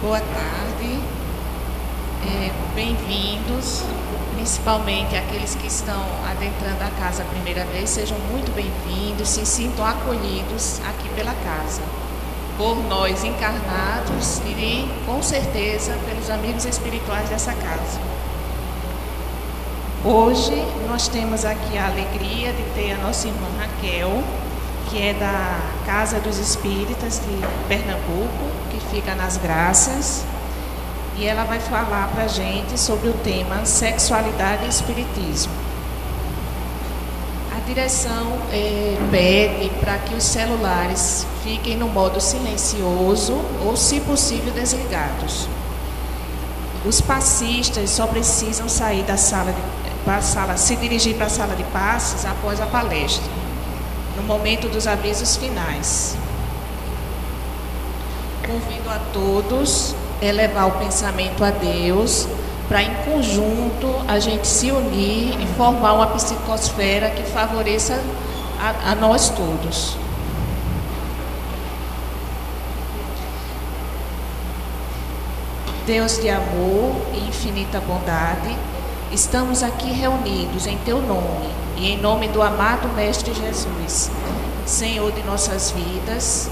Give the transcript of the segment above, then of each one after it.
Boa tarde, bem-vindos, principalmente aqueles que estão adentrando a casa a primeira vez, sejam muito bem-vindos, se sintam acolhidos aqui pela casa, por nós encarnados e, com certeza, pelos amigos espirituais dessa casa. Hoje nós temos aqui a alegria de ter a nossa irmã Raquel, que é da Casa dos Espíritas de Pernambuco, que fica nas Graças, e ela vai falar para a gente sobre o tema Sexualidade e Espiritismo. A direção pede para que os celulares fiquem no modo silencioso ou, se possível, desligados. Os passistas só precisam sair da se dirigir para a sala de passes após a palestra, no momento dos avisos finais. Convido a todos a elevar o pensamento a Deus, para em conjunto a gente se unir e formar uma psicosfera que favoreça a nós todos. Deus de amor e infinita bondade, estamos aqui reunidos em Teu nome e em nome do amado Mestre Jesus, Senhor de nossas vidas,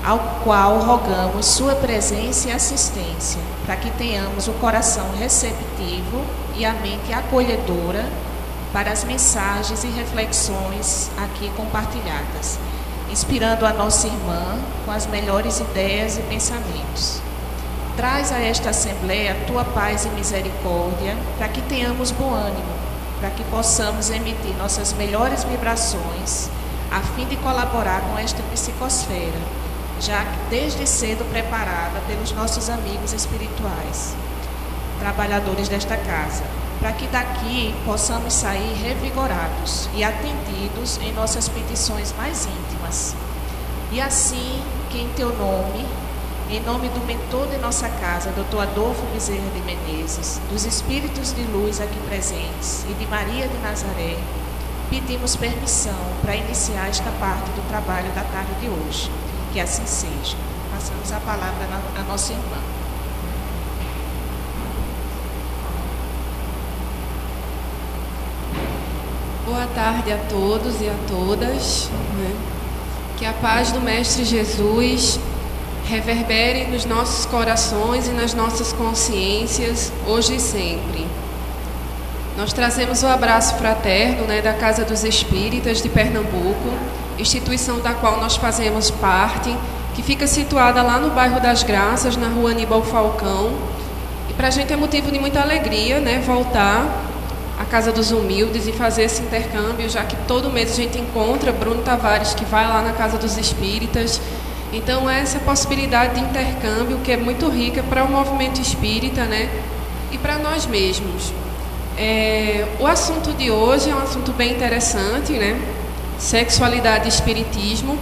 ao qual rogamos Sua presença e assistência, para que tenhamos o coração receptivo e a mente acolhedora para as mensagens e reflexões aqui compartilhadas, inspirando a nossa irmã com as melhores ideias e pensamentos. Traz a esta Assembleia a Tua paz e misericórdia, para que tenhamos bom ânimo, para que possamos emitir nossas melhores vibrações, a fim de colaborar com esta psicosfera, já desde cedo preparada pelos nossos amigos espirituais, trabalhadores desta casa, para que daqui possamos sair revigorados e atendidos em nossas petições mais íntimas. E assim, que em Teu nome, em nome do mentor de nossa casa, Dr. Adolfo Bezerra de Menezes, dos Espíritos de Luz aqui presentes e de Maria de Nazaré, pedimos permissão para iniciar esta parte do trabalho da tarde de hoje. Que assim seja. Passamos a palavra à nossa irmã. Boa tarde a todos e a todas. Que a paz do Mestre Jesus reverbere nos nossos corações e nas nossas consciências, hoje e sempre. Nós trazemos o abraço fraterno da Casa dos Espíritas de Pernambuco, instituição da qual nós fazemos parte, que fica situada lá no bairro das Graças, na rua Aníbal Falcão. E para a gente é motivo de muita alegria, voltar à Casa dos Humildes e fazer esse intercâmbio, já que todo mês a gente encontra Bruno Tavares, que vai lá na Casa dos Espíritas. Então, essa possibilidade de intercâmbio, que é muito rica para o movimento espírita, e para nós mesmos. O assunto de hoje é um assunto bem interessante, Sexualidade e espiritismo.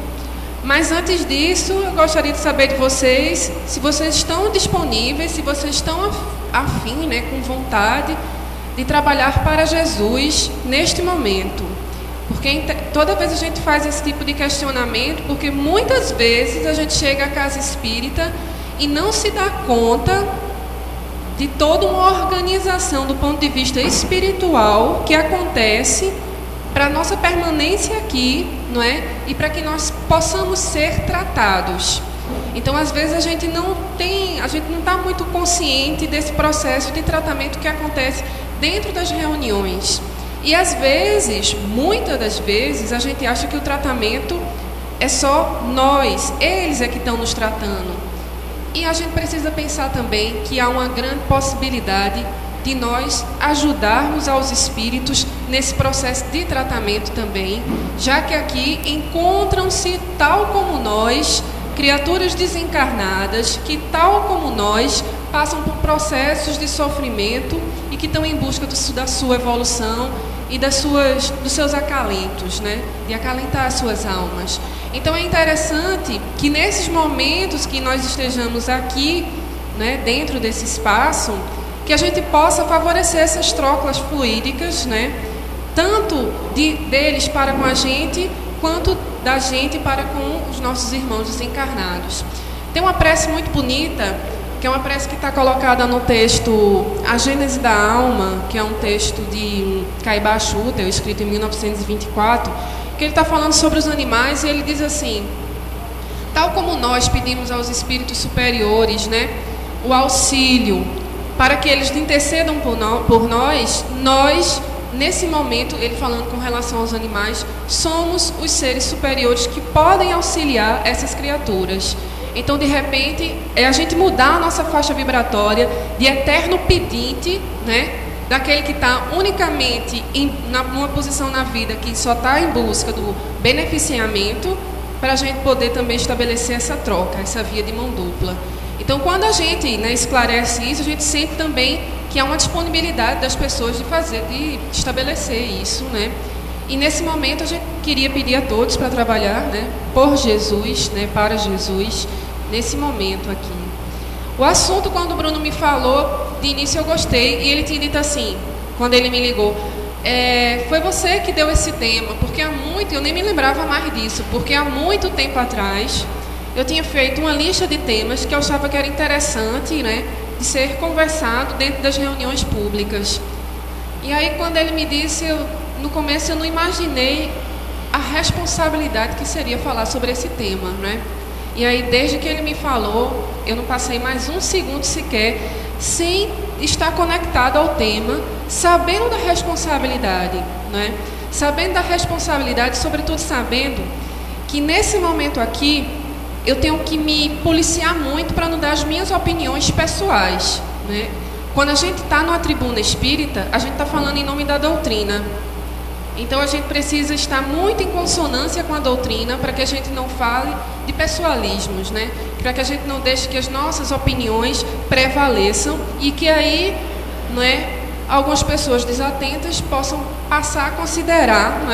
Mas antes disso, eu gostaria de saber de vocês, se vocês estão disponíveis, se vocês estão afim, com vontade de trabalhar para Jesus neste momento. Porque toda vez a gente faz esse tipo de questionamento, porque muitas vezes a gente chega à casa espírita e não se dá conta de toda uma organização do ponto de vista espiritual que acontece para a nossa permanência aqui, e para que nós possamos ser tratados. Então, às vezes, a gente não está muito consciente desse processo de tratamento que acontece dentro das reuniões. E, às vezes, muitas das vezes, a gente acha que o tratamento é só nós, eles é que estão nos tratando. E a gente precisa pensar também que há uma grande possibilidade de nós ajudarmos aos espíritos nesse processo de tratamento também, já que aqui encontram-se, tal como nós, criaturas desencarnadas que, tal como nós, passam por processos de sofrimento e que estão em busca da sua evolução e dos seus acalentos, de acalentar as suas almas. Então é interessante que nesses momentos que nós estejamos aqui, dentro desse espaço, que a gente possa favorecer essas trocas fluídicas, tanto deles para com a gente, quanto da gente para com os nossos irmãos desencarnados. Tem uma prece muito bonita que é uma prece que está colocada no texto A Gênese da Alma, que é um texto de Caibá Schutel, escrito em 1924, que ele está falando sobre os animais, e ele diz assim: tal como nós pedimos aos espíritos superiores, né, o auxílio para que eles intercedam por nós, nesse momento, ele falando com relação aos animais, somos os seres superiores que podem auxiliar essas criaturas. Então, de repente, é a gente mudar a nossa faixa vibratória de eterno pedinte, né, daquele que está unicamente numa posição na vida que só está em busca do beneficiamento, para a gente poder também estabelecer essa troca, essa via de mão dupla. Então, quando a gente, né, esclarece isso, a gente sente também que há uma disponibilidade das pessoas de estabelecer isso, né? E nesse momento a gente queria pedir a todos para trabalhar, né, por Jesus, né, para Jesus, nesse momento aqui. O assunto, quando o Bruno me falou, de início eu gostei, e ele tinha dito assim, quando ele me ligou: foi você que deu esse tema, porque eu nem me lembrava mais disso, porque há muito tempo atrás eu tinha feito uma lista de temas que eu achava que era interessante, né, de ser conversado dentro das reuniões públicas. E aí, quando ele me disse, no começo eu não imaginei a responsabilidade que seria falar sobre esse tema, né? E aí, desde que ele me falou, eu não passei mais um segundo sequer sem estar conectado ao tema, sabendo da responsabilidade, né? Sabendo da responsabilidade, sobretudo sabendo que nesse momento aqui eu tenho que me policiar muito para não dar as minhas opiniões pessoais, né? Quando a gente está numa tribuna espírita, a gente está falando em nome da doutrina. Então a gente precisa estar muito em consonância com a doutrina para que a gente não fale de pessoalismos, né? Para que a gente não deixe que as nossas opiniões prevaleçam e que aí, não é, algumas pessoas desatentas possam passar a considerar, não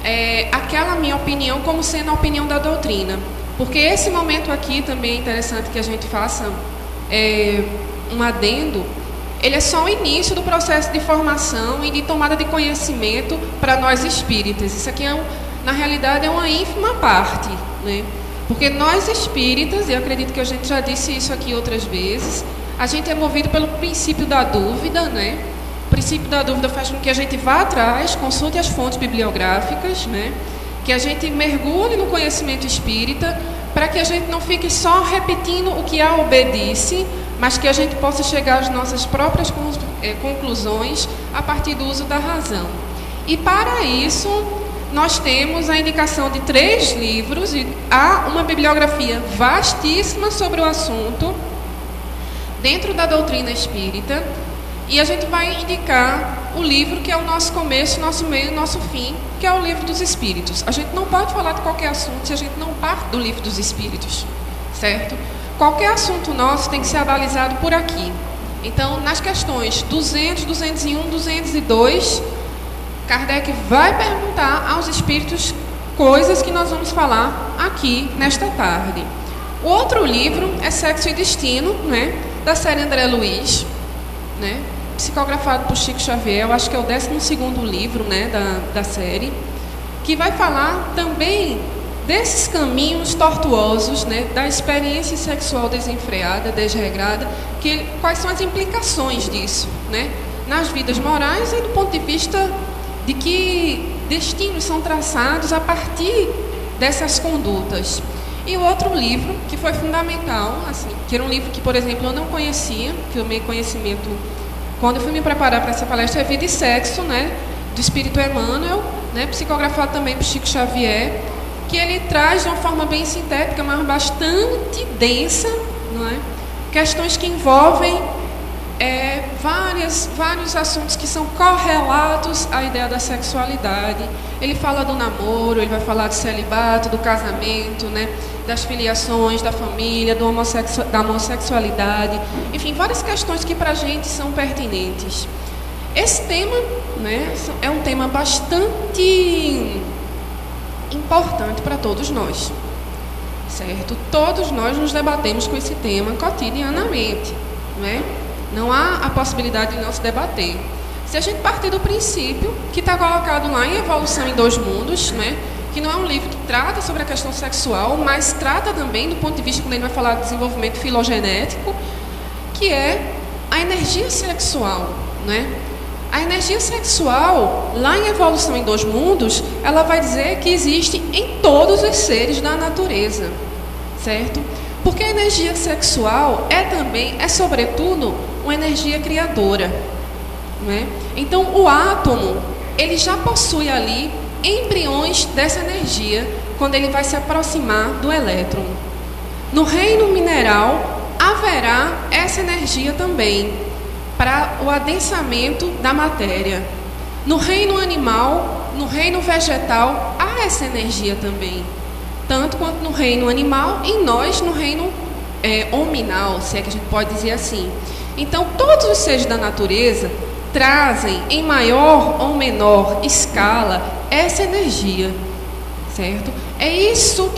é, aquela minha opinião como sendo a opinião da doutrina. Porque esse momento aqui também é interessante que a gente faça um adendo. Ele é só o início do processo de formação e de tomada de conhecimento para nós espíritas. Isso aqui, na realidade, é uma ínfima parte, né? Porque nós espíritas, e eu acredito que a gente já disse isso aqui outras vezes, a gente é movido pelo princípio da dúvida, né? O princípio da dúvida faz com que a gente vá atrás, consulte as fontes bibliográficas, né? Que a gente mergulhe no conhecimento espírita, para que a gente não fique só repetindo o que a OB disse, mas que a gente possa chegar às nossas próprias conclusões a partir do uso da razão. E para isso, nós temos a indicação de 3 livros, e há uma bibliografia vastíssima sobre o assunto, dentro da doutrina espírita, e a gente vai indicar o livro que é o nosso começo, nosso meio e nosso fim, que é o Livro dos Espíritos. A gente não pode falar de qualquer assunto se a gente não parte do Livro dos Espíritos, certo? Qualquer assunto nosso tem que ser abalizado por aqui. Então, nas questões 200, 201, 202, Kardec vai perguntar aos espíritos coisas que nós vamos falar aqui nesta tarde. O outro livro é Sexo e Destino, né, da série André Luiz, né, psicografado por Chico Xavier. Eu acho que é o 12º livro, né, da série, que vai falar também desses caminhos tortuosos, né, da experiência sexual desenfreada, desregrada, quais são as implicações disso, né, nas vidas morais e do ponto de vista de que destinos são traçados a partir dessas condutas. E o outro livro, que foi fundamental, assim, que era um livro que, por exemplo, eu não conhecia, que eu tomei conhecimento quando eu fui me preparar para essa palestra, é Vida e Sexo, né, do Espírito Emmanuel, né, psicografado também por Chico Xavier, que ele traz de uma forma bem sintética, mas bastante densa, não é? Questões que envolvem vários assuntos que são correlatos à ideia da sexualidade. Ele fala do namoro, ele vai falar do celibato, do casamento, né, das filiações, da família, da homossexualidade, enfim, várias questões que para a gente são pertinentes. Esse tema, né, é um tema bastante importante para todos nós, certo? Todos nós nos debatemos com esse tema cotidianamente, não é? Não há a possibilidade de não se debater. Se a gente partir do princípio que está colocado lá em Evolução em Dois Mundos, né, que não é um livro que trata sobre a questão sexual, mas trata também do ponto de vista, quando ele vai falar de desenvolvimento filogenético, que é a energia sexual, né? A energia sexual, lá em Evolução em Dois Mundos, ela vai dizer que existe em todos os seres da natureza, certo? Porque a energia sexual é sobretudo, uma energia criadora, né? Então, o átomo, ele já possui ali embriões dessa energia quando ele vai se aproximar do elétron. No reino mineral, haverá essa energia também para o adensamento da matéria. No reino animal, no reino vegetal, há essa energia também. Tanto quanto no reino animal, em nós, no reino hominal, se é que a gente pode dizer assim. Então, todos os seres da natureza trazem, em maior ou menor escala, essa energia, certo? É isso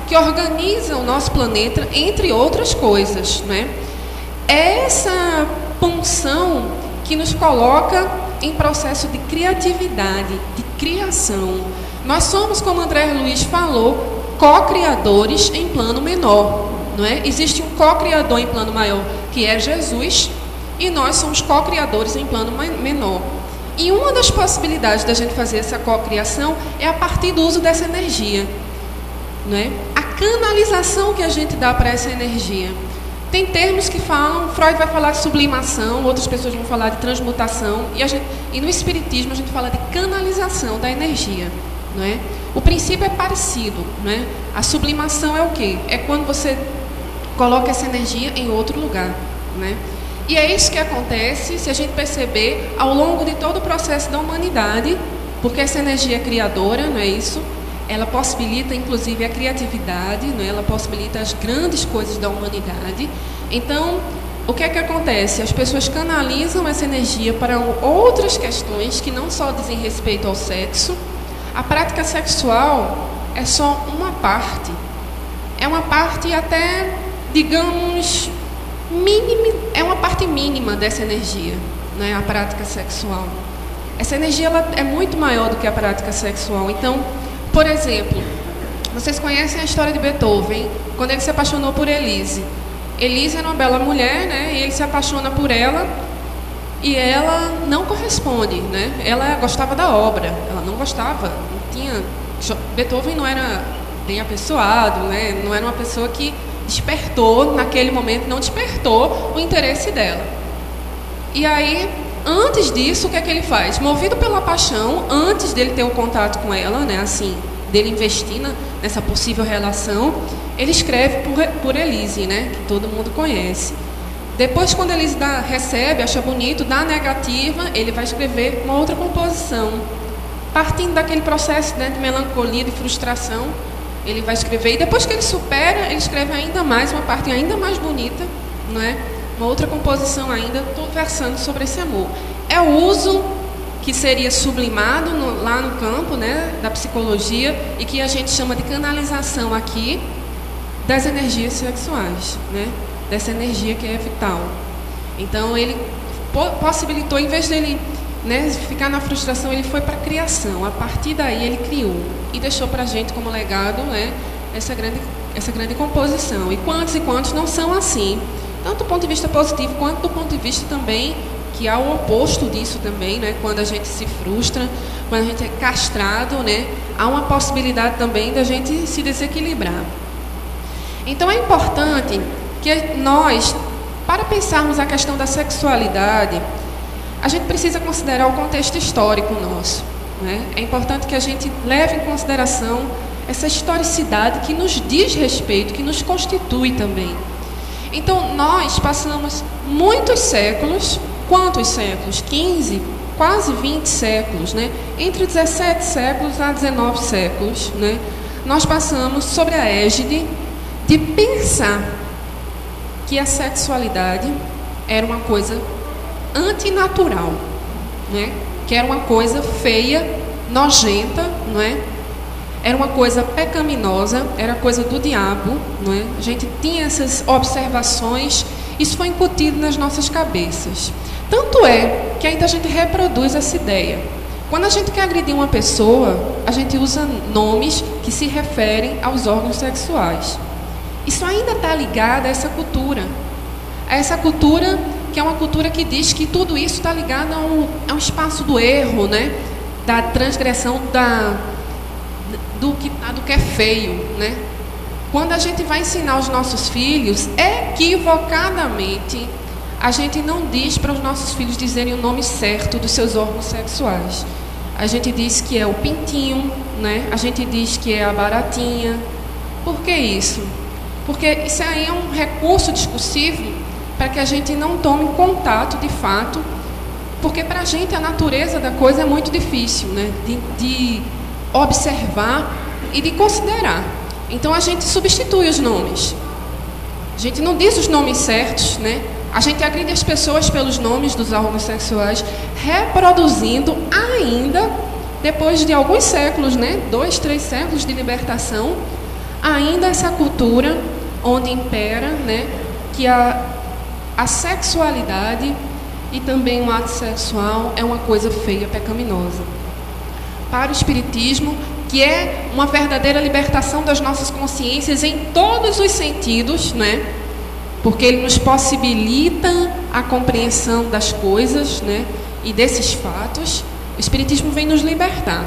que organiza o nosso planeta, entre outras coisas, né? É essa punção que nos coloca em processo de criatividade, de criação. Nós somos, como André Luiz falou, co-criadores em plano menor, não é? Existe um co-criador em plano maior, que é Jesus, e nós somos co-criadores em plano menor. E uma das possibilidades da gente fazer essa co-criação é a partir do uso dessa energia, não é? A canalização que a gente dá para essa energia. Tem termos que falam, Freud vai falar de sublimação, outras pessoas vão falar de transmutação, e no Espiritismo a gente fala de canalização da energia, não é? O princípio é parecido, não é? A sublimação é o quê? É quando você coloca essa energia em outro lugar, né? E é isso que acontece, se a gente perceber, ao longo de todo o processo da humanidade, porque essa energia é criadora, não é isso? Ela possibilita, inclusive, a criatividade, não é? Ela possibilita as grandes coisas da humanidade. Então, o que é que acontece? As pessoas canalizam essa energia para outras questões que não só dizem respeito ao sexo. A prática sexual é só uma parte. É uma parte até, digamos, mínima, é uma parte mínima dessa energia, né? A prática sexual. Essa energia ela é muito maior do que a prática sexual. Então, por exemplo, vocês conhecem a história de Beethoven, quando ele se apaixonou por Elise. Elise era uma bela mulher, né? E ele se apaixona por ela e ela não corresponde, né? Ela gostava da obra, ela não gostava, não tinha. Beethoven não era bem apessoado, né? Não era uma pessoa que despertou, naquele momento, não despertou o interesse dela. E aí, antes disso, o que é que ele faz? Movido pela paixão, antes dele ter um contato com ela, né, assim, dele investir nessa possível relação, ele escreve por Elise, né, que todo mundo conhece. Depois, quando Elise recebe, acha bonito, dá a negativa, ele vai escrever uma outra composição. Partindo daquele processo, né, de melancolia, de frustração, ele vai escrever. E depois que ele supera, ele escreve ainda mais, uma parte ainda mais bonita, não é? Uma outra composição ainda, estou versando sobre esse amor. É o uso que seria sublimado lá no campo, né, da psicologia, e que a gente chama de canalização aqui, das energias sexuais, né, dessa energia que é vital. Então, ele possibilitou, em vez dele, né, ficar na frustração, ele foi para a criação. A partir daí, ele criou e deixou para a gente como legado, né, essa grande composição. E quantos não são assim? Tanto do ponto de vista positivo, quanto do ponto de vista também, que há o oposto disso também, né? Quando a gente se frustra, quando a gente é castrado, né? Há uma possibilidade também da gente se desequilibrar. Então, é importante que nós, para pensarmos a questão da sexualidade, a gente precisa considerar o contexto histórico nosso, né? É importante que a gente leve em consideração essa historicidade que nos diz respeito, que nos constitui também. Então, nós passamos muitos séculos, quantos séculos? 15, quase 20 séculos, né? Entre 17 séculos a 19 séculos, né? Nós passamos sobre a égide de pensar que a sexualidade era uma coisa antinatural, né? Que era uma coisa feia, nojenta, não é? Era uma coisa pecaminosa, era coisa do diabo, não é? A gente tinha essas observações, isso foi incutido nas nossas cabeças. Tanto é que ainda a gente reproduz essa ideia. Quando a gente quer agredir uma pessoa, a gente usa nomes que se referem aos órgãos sexuais. Isso ainda está ligado a essa cultura. A essa cultura que é uma cultura que diz que tudo isso está ligado a um espaço do erro, né? Da transgressão do que é feio, né? Quando a gente vai ensinar os nossos filhos, equivocadamente, a gente não diz para os nossos filhos dizerem o nome certo dos seus órgãos sexuais. A gente diz que é o pintinho, né? A gente diz que é a baratinha. Por que isso? Porque isso aí é um recurso discursivo para que a gente não tome contato de fato, porque para a gente a natureza da coisa é muito difícil, né? De observar e de considerar. Então a gente substitui os nomes. A gente não diz os nomes certos, né? A gente agride as pessoas pelos nomes dos órgãos sexuais, reproduzindo ainda, depois de alguns séculos, né? 2, 3 séculos de libertação, ainda essa cultura onde impera, né? Que a sexualidade e também o ato sexual é uma coisa feia, pecaminosa. Para o Espiritismo, que é uma verdadeira libertação das nossas consciências em todos os sentidos, né? Porque ele nos possibilita a compreensão das coisas, né? E desses fatos. O Espiritismo vem nos libertar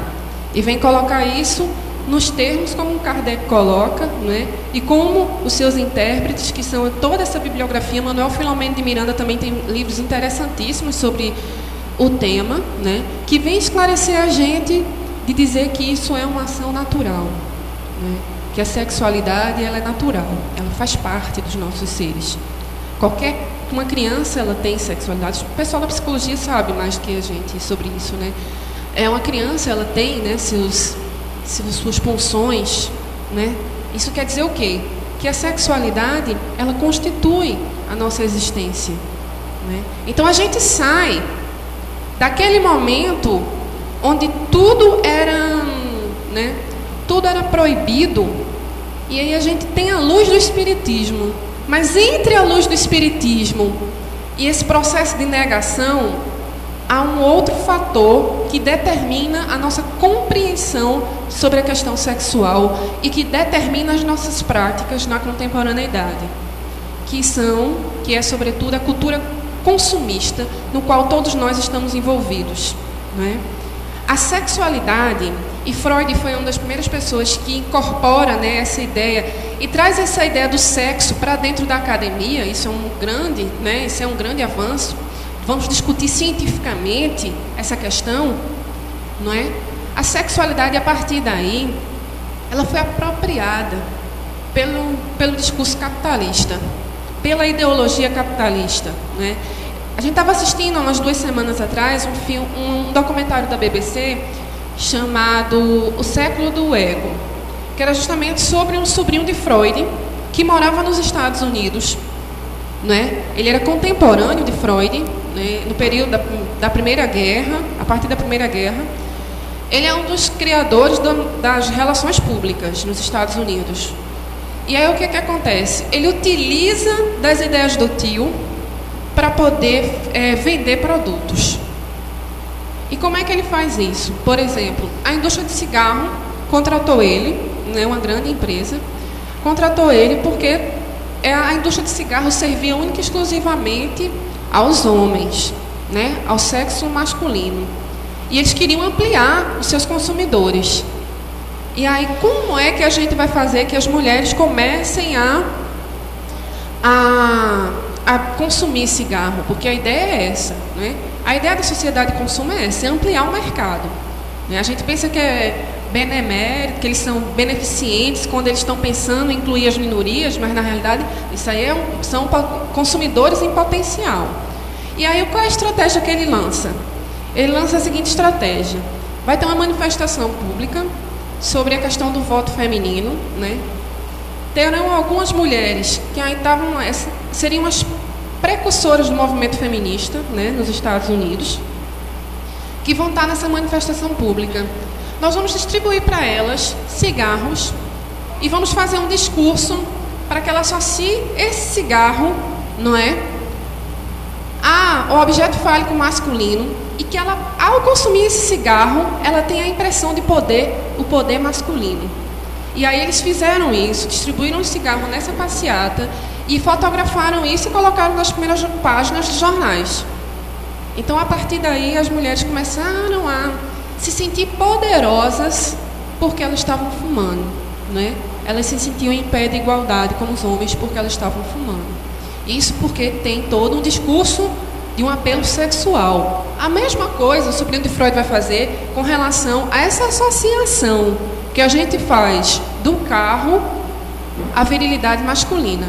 e vem colocar isso nos termos como Kardec coloca, né? E como os seus intérpretes, que são toda essa bibliografia. Manuel Filomeno de Miranda também tem livros interessantíssimos sobre o tema, né? Que vem esclarecer a gente de dizer que isso é uma ação natural, né? Que a sexualidade ela é natural, ela faz parte dos nossos seres. Uma criança ela tem sexualidade. O pessoal da psicologia sabe mais que a gente sobre isso, né? Uma criança ela tem, né, suas pulsões, né? Isso quer dizer o quê? Que a sexualidade ela constitui a nossa existência, né? Então a gente sai daquele momento onde tudo era, né, tudo era proibido, e aí a gente tem a luz do Espiritismo. Mas entre a luz do Espiritismo e esse processo de negação, há um outro fator que determina a nossa compreensão sobre a questão sexual e que determina as nossas práticas na contemporaneidade, que é sobretudo a cultura consumista no qual todos nós estamos envolvidos, né? A sexualidade, e Freud foi uma das primeiras pessoas que incorpora, né, essa ideia e traz essa ideia do sexo para dentro da academia. Isso é um grande avanço. Vamos discutir cientificamente essa questão, não é? A sexualidade, a partir daí, ela foi apropriada pelo discurso capitalista, pela ideologia capitalista, né? A gente estava assistindo há umas 2 semanas atrás um documentário da BBC chamado O Século do Ego, que era justamente sobre um sobrinho de Freud que morava nos Estados Unidos, né? Ele era contemporâneo de Freud, né? No período da Primeira Guerra, a partir da Primeira Guerra. Ele é um dos criadores das relações públicas nos Estados Unidos. E aí o que acontece? Ele utiliza das ideias do tio para poder vender produtos. E como é que ele faz isso? Por exemplo, a indústria de cigarro contratou ele, né, uma grande empresa, contratou ele porque a indústria de cigarro servia única e exclusivamente aos homens, né, ao sexo masculino. E eles queriam ampliar os seus consumidores. E aí, como é que a gente vai fazer que as mulheres comecem a consumir cigarro? Porque a ideia é essa, né? A ideia da sociedade de consumo é essa, é ampliar o mercado, né? A gente pensa que é benemérito, que eles são beneficentes quando eles estão pensando em incluir as minorias, mas na realidade isso aí são consumidores em potencial. E aí qual é a estratégia que ele lança? Ele lança a seguinte estratégia: vai ter uma manifestação pública sobre a questão do voto feminino, né? Terão algumas mulheres que aí seriam as precursoras do movimento feminista, né, nos Estados Unidos, que vão estar nessa manifestação pública. Nós vamos distribuir para elas cigarros e vamos fazer um discurso para que ela associe esse cigarro, não é, há o objeto fálico masculino e que ela, ao consumir esse cigarro, ela tem a impressão de poder, o poder masculino. E aí eles fizeram isso, distribuíram o cigarro nessa passeata e fotografaram isso e colocaram nas primeiras páginas dos jornais. Então, a partir daí, as mulheres começaram a se sentir poderosas porque elas estavam fumando, né? Elas se sentiam em pé de igualdade com os homens porque elas estavam fumando. Isso porque tem todo um discurso de um apelo sexual. A mesma coisa o sobrinho de Freud vai fazer com relação a essa associação que a gente faz do carro à virilidade masculina,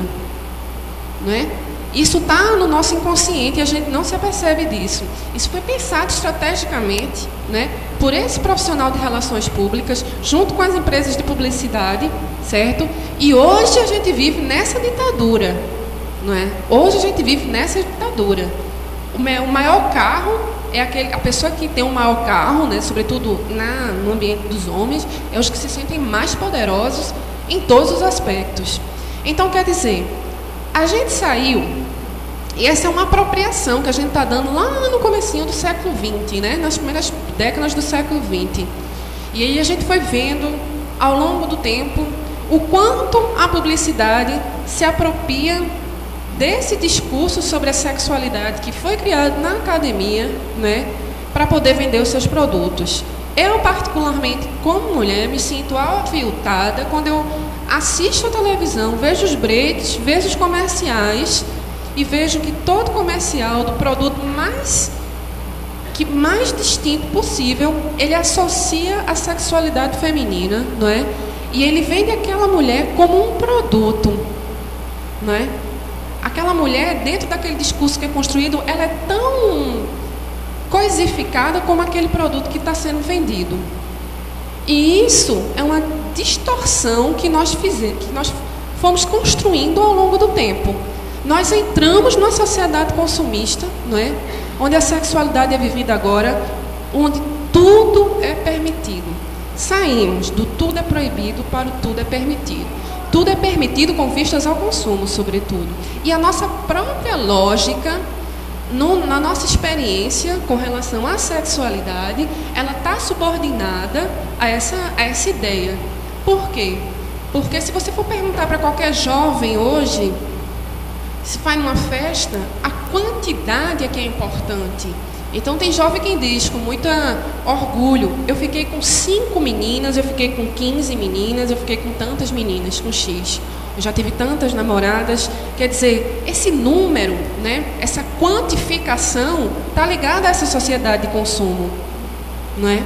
não é? Isso está no nosso inconsciente e a gente não se apercebe disso. Isso foi pensado estrategicamente, né, por esse profissional de relações públicas, junto com as empresas de publicidade, certo? E hoje a gente vive nessa ditadura, não é? Hoje a gente vive nessa ditadura. O maior carro é a pessoa que tem um maior carro, né, sobretudo no ambiente dos homens, é os que se sentem mais poderosos em todos os aspectos. Então, quer dizer, a gente saiu, e essa é uma apropriação que a gente está dando lá no comecinho do século XX, né? Nas primeiras décadas do século XX. E aí a gente foi vendo, ao longo do tempo, o quanto a publicidade se apropria desse discurso sobre a sexualidade que foi criado na academia, né? Para poder vender os seus produtos. Eu, particularmente, como mulher, me sinto aviltada quando eu assisto a televisão, vejo os breaks, vejo os comerciais e vejo que todo comercial do produto mais distinto possível, ele associa a sexualidade feminina, não é? E ele vende aquela mulher como um produto, não é? Aquela mulher, dentro daquele discurso que é construído, ela é tão coisificada como aquele produto que está sendo vendido. E isso é uma distorção que nós fomos construindo ao longo do tempo. Nós entramos numa sociedade consumista, não é? Onde a sexualidade é vivida agora, onde tudo é permitido. Saímos do tudo é proibido para o tudo é permitido. Tudo é permitido com vistas ao consumo, sobretudo. E a nossa própria lógica, na nossa experiência com relação à sexualidade, ela está subordinada a essa ideia. Por quê? Porque se você for perguntar para qualquer jovem hoje, se vai numa festa, a quantidade é que é importante. Então tem jovem que diz com muito orgulho, eu fiquei com 5 meninas, eu fiquei com 15 meninas, eu fiquei com tantas meninas, com X. Eu já tive tantas namoradas. Quer dizer, esse número, né, essa quantificação está ligada a essa sociedade de consumo, não é?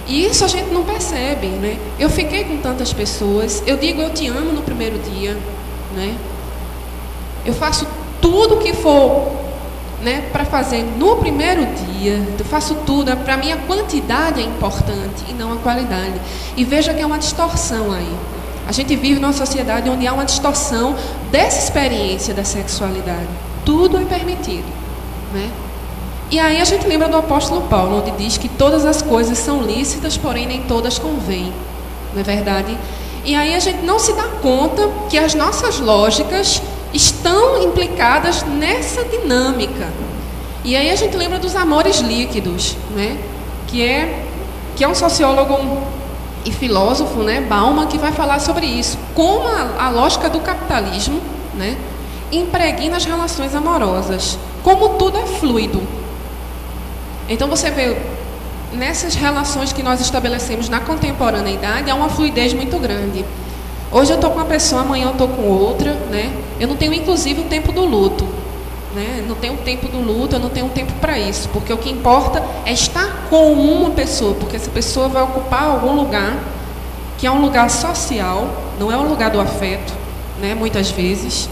E isso a gente não percebe, né? Eu fiquei com tantas pessoas, eu digo eu te amo no primeiro dia, né? Eu faço tudo o que for, né, para fazer no primeiro dia, eu faço tudo. Para mim a quantidade é importante e não a qualidade. E veja que é uma distorção aí. A gente vive numa sociedade onde há uma distorção dessa experiência da sexualidade. Tudo é permitido, né? E aí a gente lembra do apóstolo Paulo, onde diz que todas as coisas são lícitas, porém nem todas convêm. Não é verdade? E aí a gente não se dá conta que as nossas lógicas estão implicadas nessa dinâmica. E aí a gente lembra dos amores líquidos, né? Que é um sociólogo e filósofo, né, Bauman, que vai falar sobre isso, como a lógica do capitalismo, né, impregna as relações amorosas, como tudo é fluido. Então você vê, nessas relações que nós estabelecemos na contemporaneidade, há uma fluidez muito grande. Hoje eu estou com uma pessoa, amanhã eu estou com outra, né? Eu não tenho, inclusive, o tempo do luto, né? Não tenho tempo do luto, eu não tenho tempo para isso, porque o que importa é estar com uma pessoa, porque essa pessoa vai ocupar algum lugar que é um lugar social, não é um lugar do afeto, né? Muitas vezes.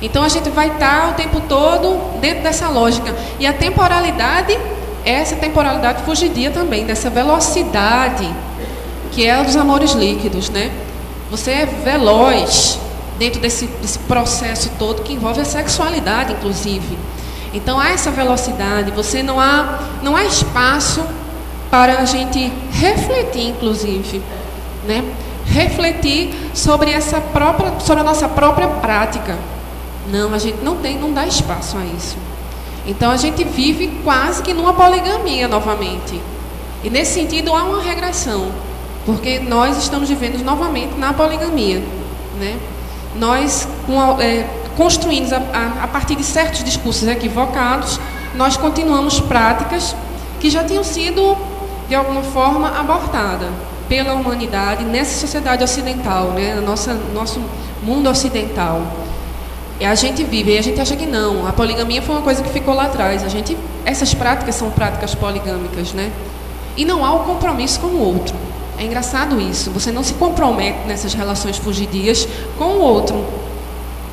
Então a gente vai estar o tempo todo dentro dessa lógica. E a temporalidade, essa temporalidade fugidia também dessa velocidade que é a dos amores líquidos, né? Você é veloz dentro desse processo todo que envolve a sexualidade, inclusive. Então há essa velocidade, não há espaço para a gente refletir, inclusive, né? Refletir sobre a nossa própria prática. Não, a gente não dá espaço a isso. Então a gente vive quase que numa poligamia novamente. E nesse sentido há uma regressão, porque nós estamos vivendo novamente na poligamia, né? Nós construímos a partir de certos discursos equivocados, nós continuamos práticas que já tinham sido de alguma forma abortadas pela humanidade nessa sociedade ocidental, né? Nosso mundo ocidental. E a gente vive, e a gente acha que não, a poligamia foi uma coisa que ficou lá atrás. Essas práticas são práticas poligâmicas, né? E não há o compromisso com o outro. É engraçado isso, você não se compromete nessas relações fugidias com o outro.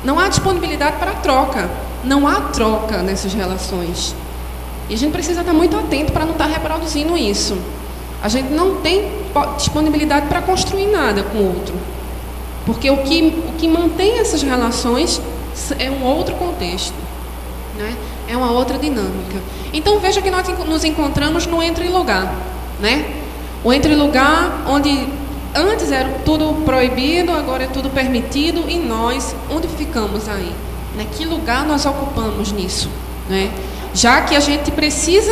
Não há disponibilidade para troca, não há troca nessas relações. E a gente precisa estar muito atento para não estar reproduzindo isso. A gente não tem disponibilidade para construir nada com o outro. Porque o que mantém essas relações é um outro contexto, né? É uma outra dinâmica. Então veja que nós nos encontramos no entre-lugar, né? O entre-lugar onde antes era tudo proibido, agora é tudo permitido, e nós, onde ficamos aí? Né? Que lugar nós ocupamos nisso, né? Já que a gente precisa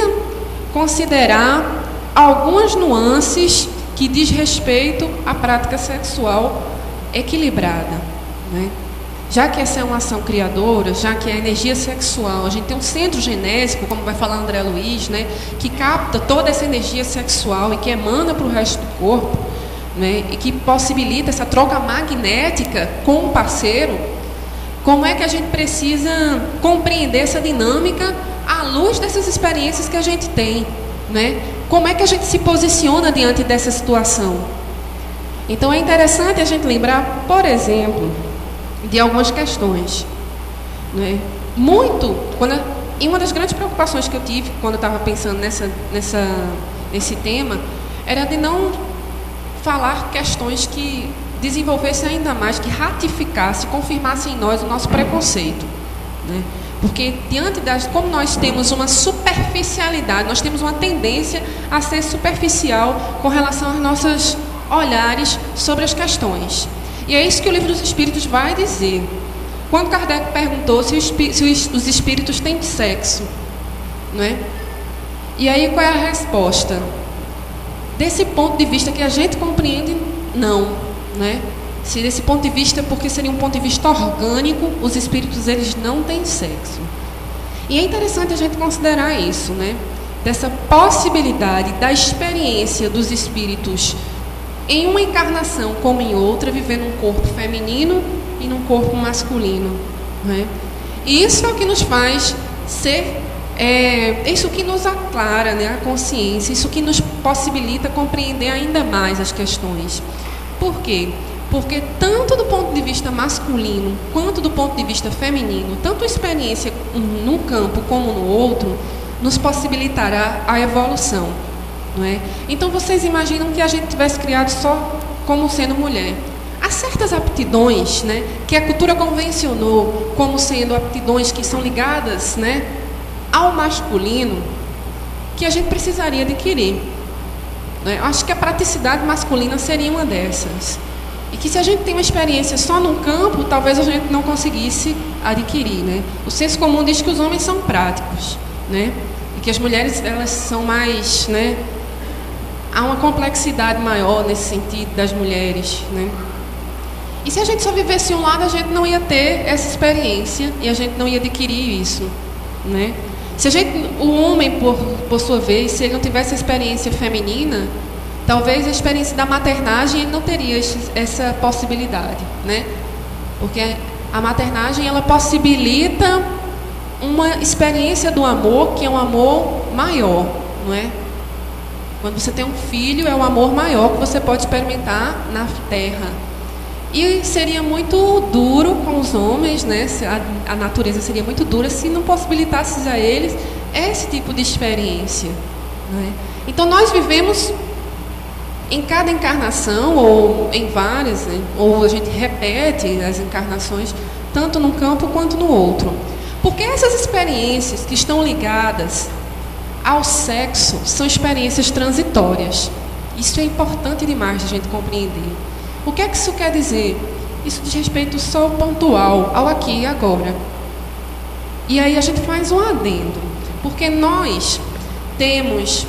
considerar algumas nuances que diz respeito à prática sexual equilibrada, né? Já que essa é uma ação criadora, já que é a energia sexual, a gente tem um centro genésico, como vai falar André Luiz, né, que capta toda essa energia sexual e que emana para o resto do corpo, né, e que possibilita essa troca magnética com o parceiro. Como é que a gente precisa compreender essa dinâmica à luz dessas experiências que a gente tem, né? Como é que a gente se posiciona diante dessa situação? Então é interessante a gente lembrar, por exemplo, de algumas questões, né? E uma das grandes preocupações que eu tive quando eu estava pensando nesse tema era de não falar questões que desenvolvessem ainda mais, que ratificassem, confirmassem em nós o nosso preconceito, né? Porque como nós temos uma superficialidade, nós temos uma tendência a ser superficial com relação aos nossos olhares sobre as questões. E é isso que o Livro dos Espíritos vai dizer. Quando Kardec perguntou se os espíritos têm sexo, não é? E aí qual é a resposta? Desse ponto de vista que a gente compreende, não, né? Se desse ponto de vista, porque seria um ponto de vista orgânico, os espíritos eles não têm sexo. E é interessante a gente considerar isso, né? Dessa possibilidade da experiência dos espíritos em uma encarnação como em outra, vivendo um corpo feminino e num corpo masculino, né? E isso é o que nos faz ser, isso que nos aclara, né, a consciência, isso que nos possibilita compreender ainda mais as questões. Por quê? Porque tanto do ponto de vista masculino quanto do ponto de vista feminino, tanto a experiência num campo como no outro, nos possibilitará a evolução. Não é? Então vocês imaginam que a gente tivesse criado só como sendo mulher. Há certas aptidões, né, que a cultura convencionou como sendo aptidões que são ligadas, né, ao masculino, que a gente precisaria adquirir. Né? Eu acho que a praticidade masculina seria uma dessas. E que se a gente tem uma experiência só num campo, talvez a gente não conseguisse adquirir. Né? O senso comum diz que os homens são práticos, né? E que as mulheres elas são mais, né? Há uma complexidade maior nesse sentido das mulheres, né? E se a gente só vivesse um lado, a gente não ia ter essa experiência e a gente não ia adquirir isso, né? O homem, por sua vez, se ele não tivesse a experiência feminina, talvez a experiência da maternagem ele não teria essa possibilidade, né? Porque a maternagem ela possibilita uma experiência do amor que é um amor maior, não é? Quando você tem um filho, é um amor maior que você pode experimentar na terra. E seria muito duro com os homens, né? A natureza seria muito dura se não possibilitasse a eles esse tipo de experiência, né? Então nós vivemos em cada encarnação, ou em várias, né? Ou a gente repete as encarnações, tanto num campo quanto no outro. Porque essas experiências que estão ligadas ao sexo são experiências transitórias. Isso é importante demais a gente compreender. O que é que isso quer dizer? Isso diz respeito só ao pontual, ao aqui e agora. E aí a gente faz um adendo. Porque nós temos,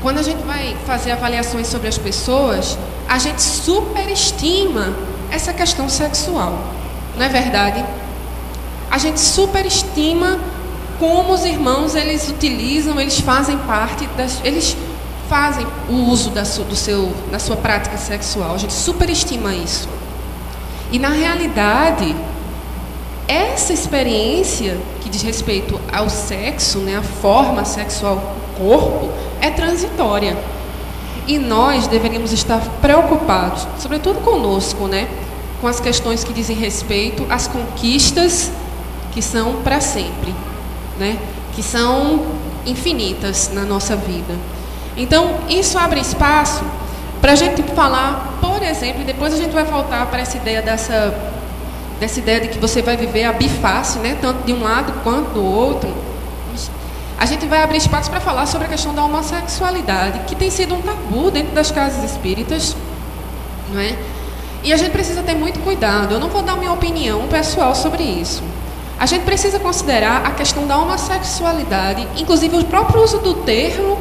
quando a gente vai fazer avaliações sobre as pessoas, a gente superestima essa questão sexual, não é verdade? A gente superestima como os irmãos, eles utilizam, eles fazem parte, eles fazem o uso da sua prática sexual. A gente superestima isso. E na realidade, essa experiência que diz respeito ao sexo, né, a forma sexual do corpo, é transitória. E nós deveríamos estar preocupados, sobretudo conosco, né, com as questões que dizem respeito às conquistas que são para sempre, né, que são infinitas na nossa vida. Então, isso abre espaço para a gente falar, por exemplo, e depois a gente vai voltar para essa ideia dessa ideia de que você vai viver a bifácie, né, tanto de um lado quanto do outro. A gente vai abrir espaço para falar sobre a questão da homossexualidade, que tem sido um tabu dentro das casas espíritas, não é? E a gente precisa ter muito cuidado. Eu não vou dar minha opinião pessoal sobre isso. A gente precisa considerar a questão da homossexualidade, inclusive o próprio uso do termo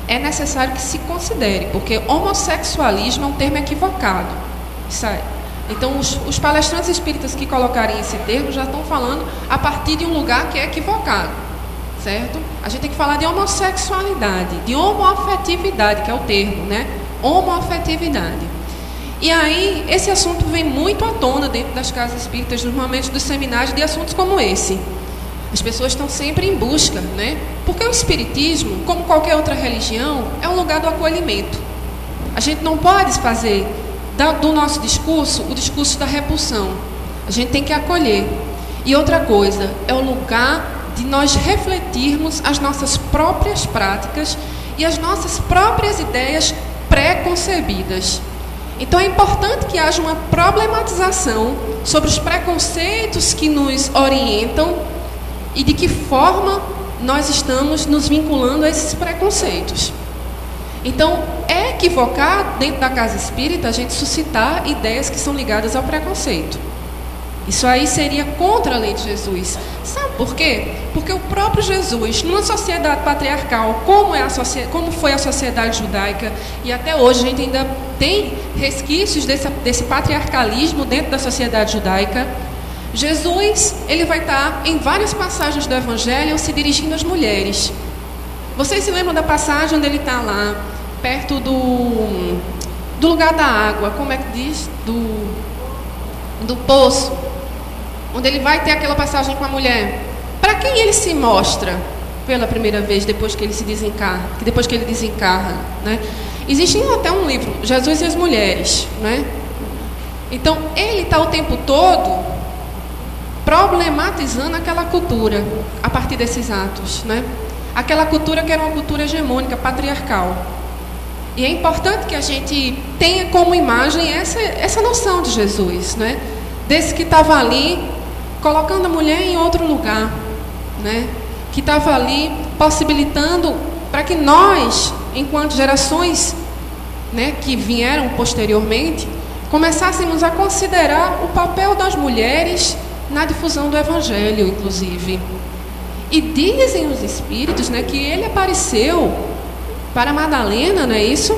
é necessário que se considere, porque homossexualismo é um termo equivocado. Isso aí. Então, os palestrantes espíritas que colocarem esse termo já estão falando a partir de um lugar que é equivocado, certo? A gente tem que falar de homossexualidade, de homoafetividade, que é o termo, né? Homoafetividade. E aí, esse assunto vem muito à tona dentro das casas espíritas, nos momentos dos seminários, de assuntos como esse. As pessoas estão sempre em busca, né? Porque o espiritismo, como qualquer outra religião, é um lugar do acolhimento. A gente não pode fazer do nosso discurso o discurso da repulsão. A gente tem que acolher. E outra coisa, é o lugar de nós refletirmos as nossas próprias práticas e as nossas próprias ideias pré-concebidas. Então é importante que haja uma problematização sobre os preconceitos que nos orientam e de que forma nós estamos nos vinculando a esses preconceitos. Então, é equivocado dentro da casa espírita a gente suscitar ideias que são ligadas ao preconceito. Isso aí seria contra a lei de Jesus. Sabe por quê? Porque o próprio Jesus, numa sociedade patriarcal, como foi a sociedade judaica, e até hoje a gente ainda tem resquícios desse patriarcalismo dentro da sociedade judaica, Jesus, ele vai estar em várias passagens do Evangelho se dirigindo às mulheres. Vocês se lembram da passagem onde ele está lá, perto do lugar da água, como é que diz? Do poço, onde ele vai ter aquela passagem com a mulher. Para quem ele se mostra pela primeira vez depois que ele se desencarna, né? Existe até um livro, Jesus e as Mulheres, né? Então, ele está o tempo todo problematizando aquela cultura a partir desses atos, né? Aquela cultura que era uma cultura hegemônica, patriarcal. E é importante que a gente tenha como imagem essa noção de Jesus, né? Desse que estava ali colocando a mulher em outro lugar, né? Que estava ali possibilitando para que nós, enquanto gerações, né, que vieram posteriormente, começássemos a considerar o papel das mulheres na difusão do Evangelho, inclusive. E dizem os espíritos, né, que ele apareceu para Madalena, não é isso?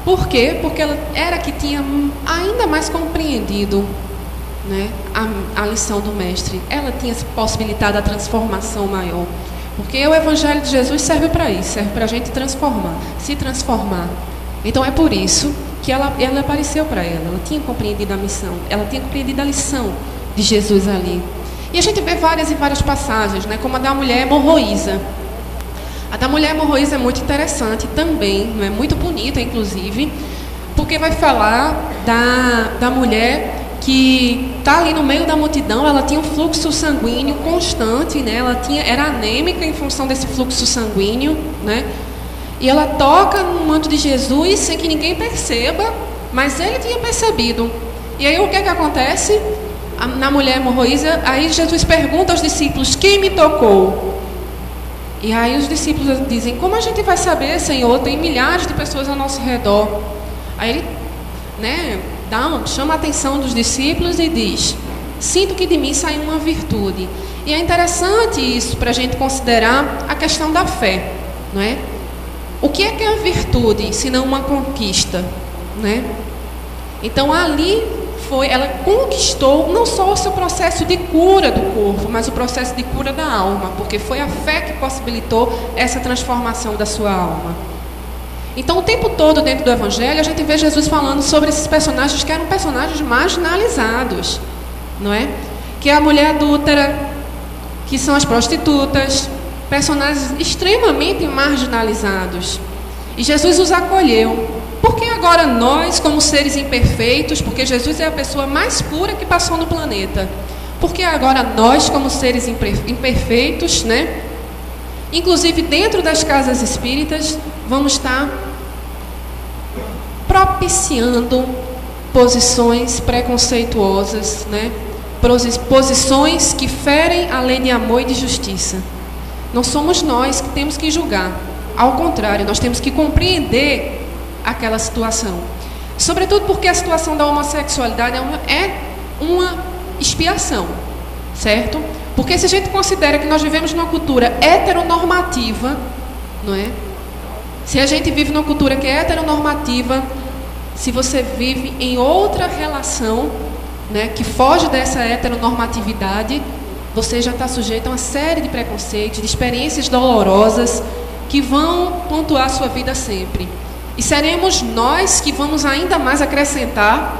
Por quê? Porque ela era que tinha ainda mais compreendido, né, a lição do Mestre. Ela tinha possibilitado a transformação maior. Porque o Evangelho de Jesus serve para isso, serve para a gente transformar, se transformar. Então é por isso que ela apareceu para ela. Ela tinha compreendido a missão, ela tinha compreendido a lição de Jesus ali. E a gente vê várias e várias passagens, né, como a da mulher hemorroísa. A da mulher hemorroísa é muito interessante também, não é? Muito bonita, inclusive, porque vai falar da mulher que está ali no meio da multidão. Ela tinha um fluxo sanguíneo constante, né? Era anêmica em função desse fluxo sanguíneo, né? E ela toca no manto de Jesus sem que ninguém perceba, mas ele tinha percebido. E aí o que é que acontece? Na mulher hemorroísa, aí Jesus pergunta aos discípulos: quem me tocou? E aí os discípulos dizem: como a gente vai saber, Senhor? Tem milhares de pessoas ao nosso redor. Aí ele, né, chama a atenção dos discípulos e diz: sinto que de mim sai uma virtude. E é interessante isso para a gente considerar a questão da fé, não é? O que é a virtude, se não uma conquista, né? Então ali ela conquistou não só o seu processo de cura do corpo, mas o processo de cura da alma, porque foi a fé que possibilitou essa transformação da sua alma. Então, o tempo todo dentro do Evangelho, a gente vê Jesus falando sobre esses personagens que eram personagens marginalizados, não é? Que é a mulher adúltera, que são as prostitutas, personagens extremamente marginalizados. E Jesus os acolheu. Por que agora nós, como seres imperfeitos, porque Jesus é a pessoa mais pura que passou no planeta, por que agora nós, como seres imperfeitos, né? Inclusive dentro das casas espíritas, vamos estar propiciando posições preconceituosas, né? Posições que ferem a lei de amor e de justiça. Não somos nós que temos que julgar. Ao contrário, nós temos que compreender aquela situação. Sobretudo porque a situação da homossexualidade é uma expiação, certo? Porque se a gente considera que nós vivemos numa cultura heteronormativa, não é? Se a gente vive numa cultura que é heteronormativa, se você vive em outra relação, né, que foge dessa heteronormatividade, você já está sujeito a uma série de preconceitos, de experiências dolorosas que vão pontuar a sua vida sempre. E seremos nós que vamos ainda mais acrescentar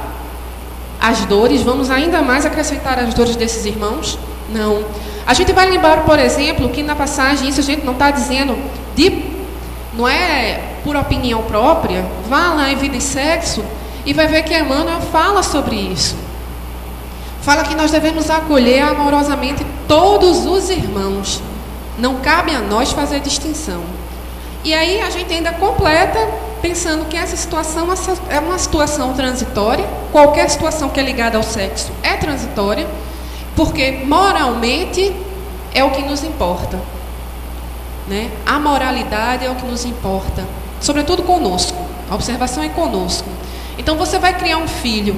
as dores, vamos ainda mais acrescentar as dores desses irmãos? Não. A gente vai lembrar, por exemplo, que na passagem, isso a gente não está dizendo, não é por opinião própria. Vá lá em Vida e Sexo e vai ver que Emmanuel fala sobre isso. Fala que nós devemos acolher amorosamente todos os irmãos. Não cabe a nós fazer distinção. E aí a gente ainda completa pensando que essa situação é uma situação transitória. Qualquer situação que é ligada ao sexo é transitória, porque moralmente é o que nos importa, né? A moralidade é o que nos importa, sobretudo conosco. A observação é conosco. Então você vai criar um filho.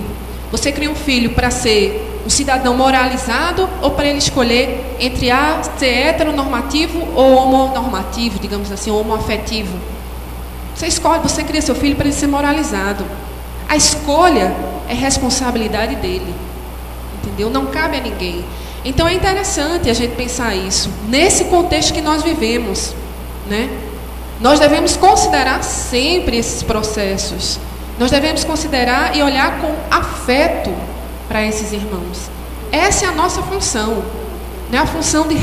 Você cria um filho para ser um cidadão moralizado ou para ele escolher entre ser heteronormativo ou homonormativo, digamos assim, homoafetivo? Você escolhe, você cria seu filho para ele ser moralizado. A escolha é responsabilidade dele, entendeu? Não cabe a ninguém. Então é interessante a gente pensar isso nesse contexto que nós vivemos, né? Nós devemos considerar sempre esses processos. Nós devemos considerar e olhar com afeto para esses irmãos. Essa é a nossa função, não é a função de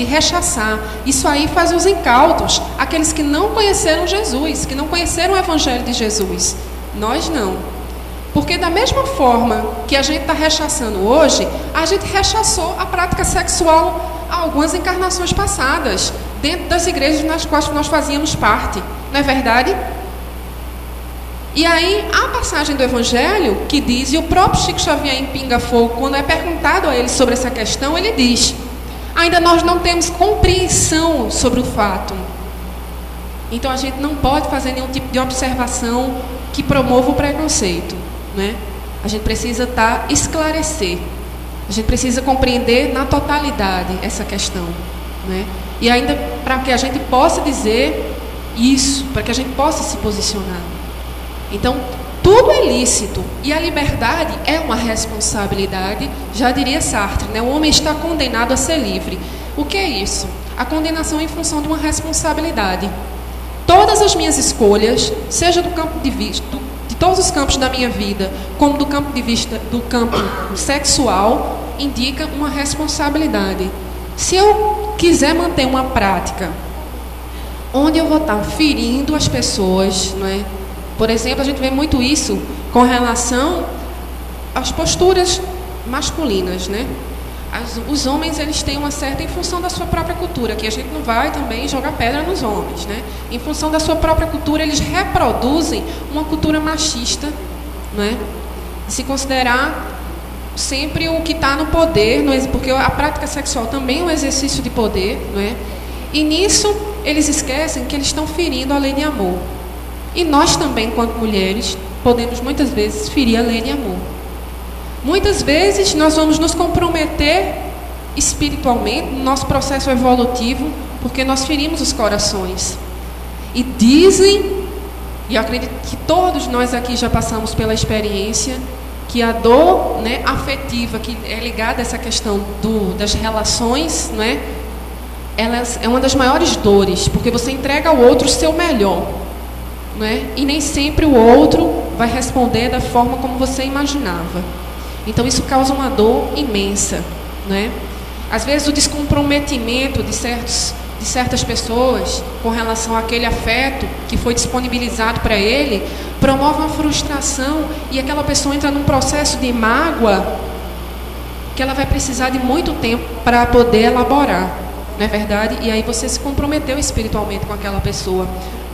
rechaçar. Isso aí faz os incautos, aqueles que não conheceram Jesus, que não conheceram o Evangelho de Jesus. Nós não. Porque da mesma forma que a gente está rechaçando hoje, a gente rechaçou a prática sexual há algumas encarnações passadas, dentro das igrejas nas quais nós fazíamos parte. Não é verdade? E aí, a passagem do Evangelho que diz, e o próprio Chico Xavier em Pinga Fogo, quando é perguntado a ele sobre essa questão, ele diz: ainda nós não temos compreensão sobre o fato. Então a gente não pode fazer nenhum tipo de observação que promova o preconceito, né? A gente precisa esclarecer. A gente precisa compreender na totalidade essa questão, né? E ainda para que a gente possa dizer isso, para que a gente possa se posicionar. Então, tudo é lícito e a liberdade é uma responsabilidade, já diria Sartre, né? O homem está condenado a ser livre. O que é isso? A condenação em função de uma responsabilidade. Todas as minhas escolhas, seja do campo de vista, de todos os campos da minha vida, como do campo de vista do campo sexual, indica uma responsabilidade. Se eu quiser manter uma prática onde eu vou estar ferindo as pessoas, não é? Por exemplo, a gente vê muito isso com relação às posturas masculinas, né? Os homens, eles têm uma certa, em função da sua própria cultura, que a gente não vai também jogar pedra nos homens, né? Em função da sua própria cultura, eles reproduzem uma cultura machista, né? Se considerar sempre o que está no poder, porque a prática sexual também é um exercício de poder, não é? E nisso, eles esquecem que eles estão ferindo a lei de amor. E nós também, enquanto mulheres, podemos muitas vezes ferir a lei de amor. Muitas vezes nós vamos nos comprometer espiritualmente no nosso processo evolutivo, porque nós ferimos os corações. E dizem, e eu acredito que todos nós aqui já passamos pela experiência, que a dor, né, afetiva, que é ligada a essa questão das relações, né, ela é uma das maiores dores, porque você entrega ao outro o seu melhor, né, e nem sempre o outro vai responder da forma como você imaginava. Então isso causa uma dor imensa, né? Às vezes o descomprometimento de certas pessoas com relação àquele afeto que foi disponibilizado para ele promove uma frustração, e aquela pessoa entra num processo de mágoa que ela vai precisar de muito tempo para poder elaborar, não é verdade? E aí você se comprometeu espiritualmente com aquela pessoa.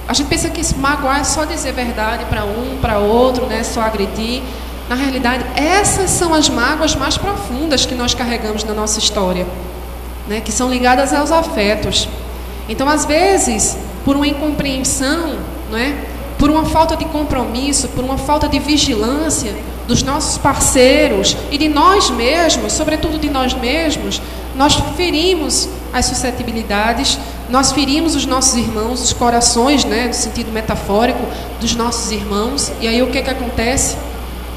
A gente pensa que magoar é só dizer verdade para um, para outro, né? Só agredir. Na realidade, essas são as mágoas mais profundas que nós carregamos na nossa história, né? Que são ligadas aos afetos. Então, às vezes, por uma incompreensão, não é? Por uma falta de compromisso, por uma falta de vigilância dos nossos parceiros e de nós mesmos, sobretudo de nós mesmos, nós ferimos as suscetibilidades, nós ferimos os nossos irmãos, os corações, né, no sentido metafórico, dos nossos irmãos. E aí o que acontece?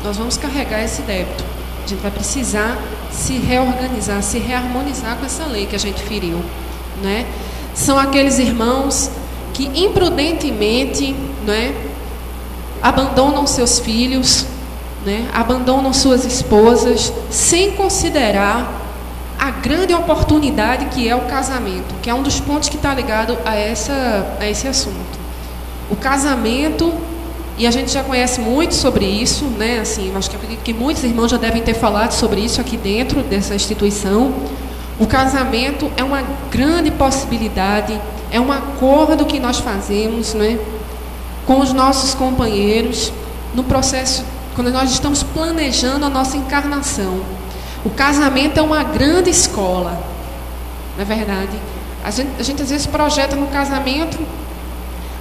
Nós vamos carregar esse débito. A gente vai precisar se reorganizar, se reharmonizar com essa lei que a gente feriu, né? São aqueles irmãos que imprudentemente, né, abandonam seus filhos, né, abandonam suas esposas, sem considerar a grande oportunidade que é o casamento, que é um dos pontos que está ligado a esse assunto. O casamento, e a gente já conhece muito sobre isso, né? Assim, acho que acredito que muitos irmãos já devem ter falado sobre isso aqui dentro dessa instituição. O casamento é uma grande possibilidade, é um acordo que nós fazemos, né, com os nossos companheiros no processo, quando nós estamos planejando a nossa encarnação. O casamento é uma grande escola, não é verdade? A gente às vezes projeta no casamento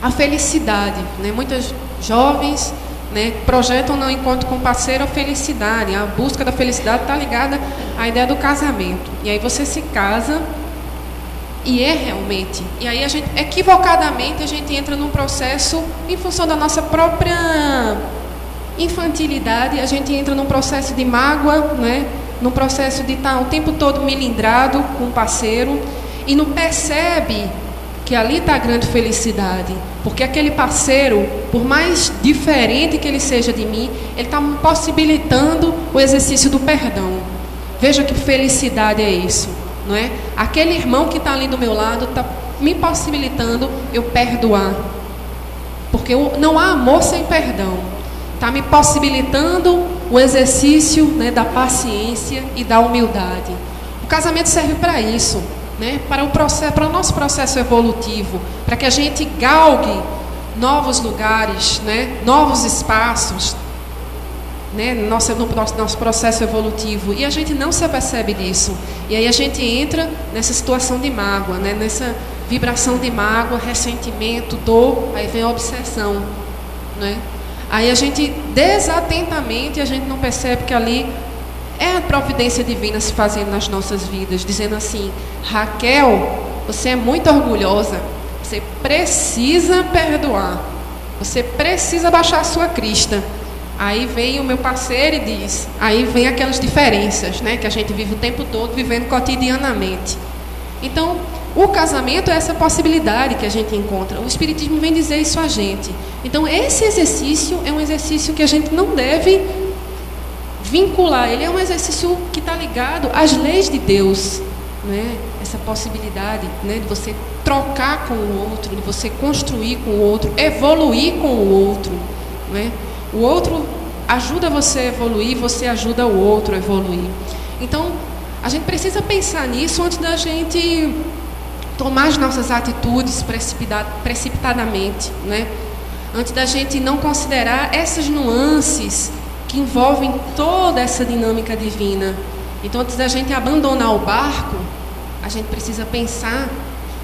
a felicidade, né? Muitas jovens, né, projetam no encontro com o parceiro a felicidade, a busca da felicidade está ligada à ideia do casamento. E aí você se casa e é realmente. E aí a gente, equivocadamente, a gente entra num processo, em função da nossa própria infantilidade, a gente entra num processo de mágoa, né, num processo de estar o tempo todo melindrado com o parceiro e não percebe que ali está a grande felicidade, porque aquele parceiro, por mais diferente que ele seja de mim, ele está me possibilitando o exercício do perdão. Veja que felicidade é isso, não é? Aquele irmão que está ali do meu lado está me possibilitando eu perdoar, porque não há amor sem perdão. Está me possibilitando o exercício, né, da paciência e da humildade. O casamento serve para isso, né, para o nosso processo evolutivo, para que a gente galgue novos lugares, né, novos espaços, né, no nosso processo evolutivo. E a gente não se apercebe disso. E aí a gente entra nessa situação de mágoa, né, nessa vibração de mágoa, ressentimento, dor, aí vem a obsessão, né? Aí a gente, desatentamente, a gente não percebe que ali é a providência divina se fazendo nas nossas vidas, dizendo assim: Raquel, você é muito orgulhosa, você precisa perdoar, você precisa baixar a sua crista. Aí vem o meu parceiro e diz, aí vem aquelas diferenças, né, que a gente vive o tempo todo vivendo cotidianamente. Então, o casamento é essa possibilidade que a gente encontra. O Espiritismo vem dizer isso a gente. Então, esse exercício é um exercício que a gente não deve vincular. Ele é um exercício que está ligado às leis de Deus, né? Essa possibilidade, né, de você trocar com o outro, de você construir com o outro, evoluir com o outro, né? O outro ajuda você a evoluir, você ajuda o outro a evoluir. Então, a gente precisa pensar nisso antes da gente tomar as nossas atitudes precipitadamente, né? Antes da gente não considerar essas nuances que envolvem toda essa dinâmica divina. Então, antes da gente abandonar o barco, a gente precisa pensar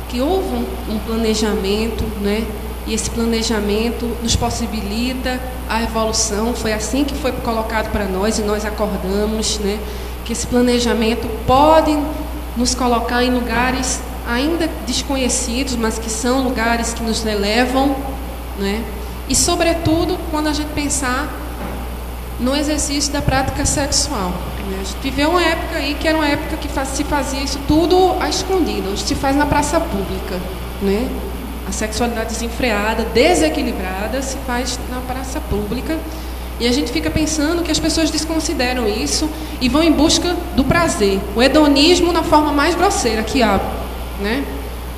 que houve um planejamento, né, e esse planejamento nos possibilita a evolução. Foi assim que foi colocado para nós e nós acordamos, né? Que esse planejamento pode nos colocar em lugares ainda desconhecidos, mas que são lugares que nos elevam, né? E sobretudo quando a gente pensar no exercício da prática sexual, né? A gente viveu uma época aí que era uma época que se fazia isso tudo à escondida. Hoje se faz na praça pública, né? A sexualidade desenfreada, desequilibrada, se faz na praça pública. E a gente fica pensando que as pessoas desconsideram isso e vão em busca do prazer. O hedonismo na forma mais grosseira que há, né?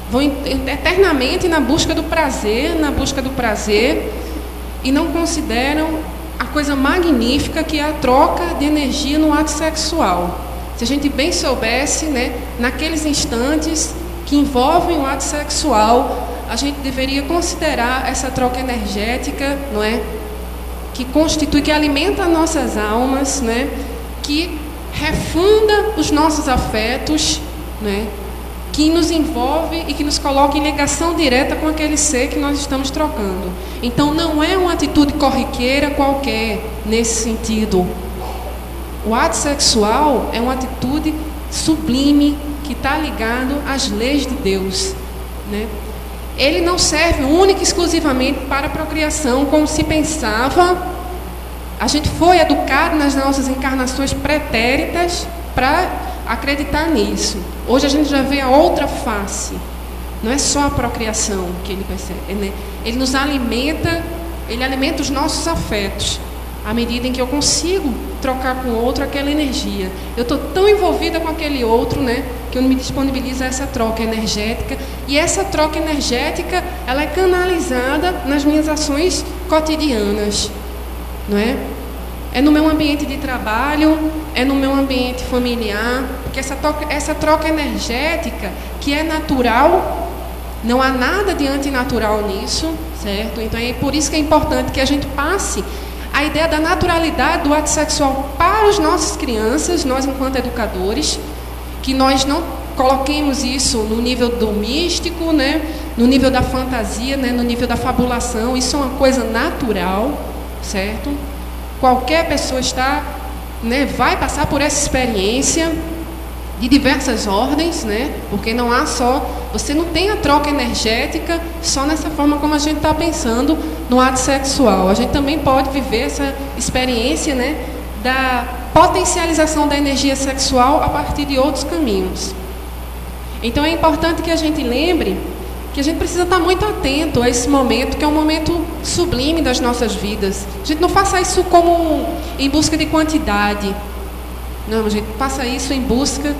Vão eternamente na busca do prazer, e não consideram a coisa magnífica que é a troca de energia no ato sexual. Se a gente bem soubesse, né, naqueles instantes que envolvem o ato sexual, a gente deveria considerar essa troca energética, não é? Que constitui, que alimenta nossas almas, né? Que refunda os nossos afetos, né? Que nos envolve e que nos coloca em ligação direta com aquele ser que nós estamos trocando. Então não é uma atitude corriqueira qualquer nesse sentido. O ato sexual é uma atitude sublime que está ligado às leis de Deus, né? Ele não serve única e exclusivamente para a procriação, como se pensava. A gente foi educado nas nossas encarnações pretéritas para acreditar nisso. Hoje a gente já vê a outra face. Não é só a procriação que ele percebe, né? Ele nos alimenta, ele alimenta os nossos afetos. À medida em que eu consigo trocar com o outro aquela energia. Eu estou tão envolvida com aquele outro, né, que eu me disponibilizo a essa troca energética. E essa troca energética, ela é canalizada nas minhas ações cotidianas, não é? É no meu ambiente de trabalho, é no meu ambiente familiar, porque essa troca energética, que é natural, não há nada de antinatural nisso, certo? Então é por isso que é importante que a gente passe a ideia da naturalidade do ato sexual para as nossas crianças, nós enquanto educadores, que nós não coloquemos isso no nível do místico, né? No nível da fantasia, né? No nível da fabulação. Isso é uma coisa natural, certo? Qualquer pessoa vai passar por essa experiência de diversas ordens, né? Porque não há só, você não tem a troca energética só nessa forma como a gente está pensando no ato sexual. A gente também pode viver essa experiência, né, da potencialização da energia sexual a partir de outros caminhos. Então é importante que a gente lembre que a gente precisa estar muito atento a esse momento, que é um momento sublime das nossas vidas. A gente não faça isso como em busca de quantidade. Não, a gente faça isso em busca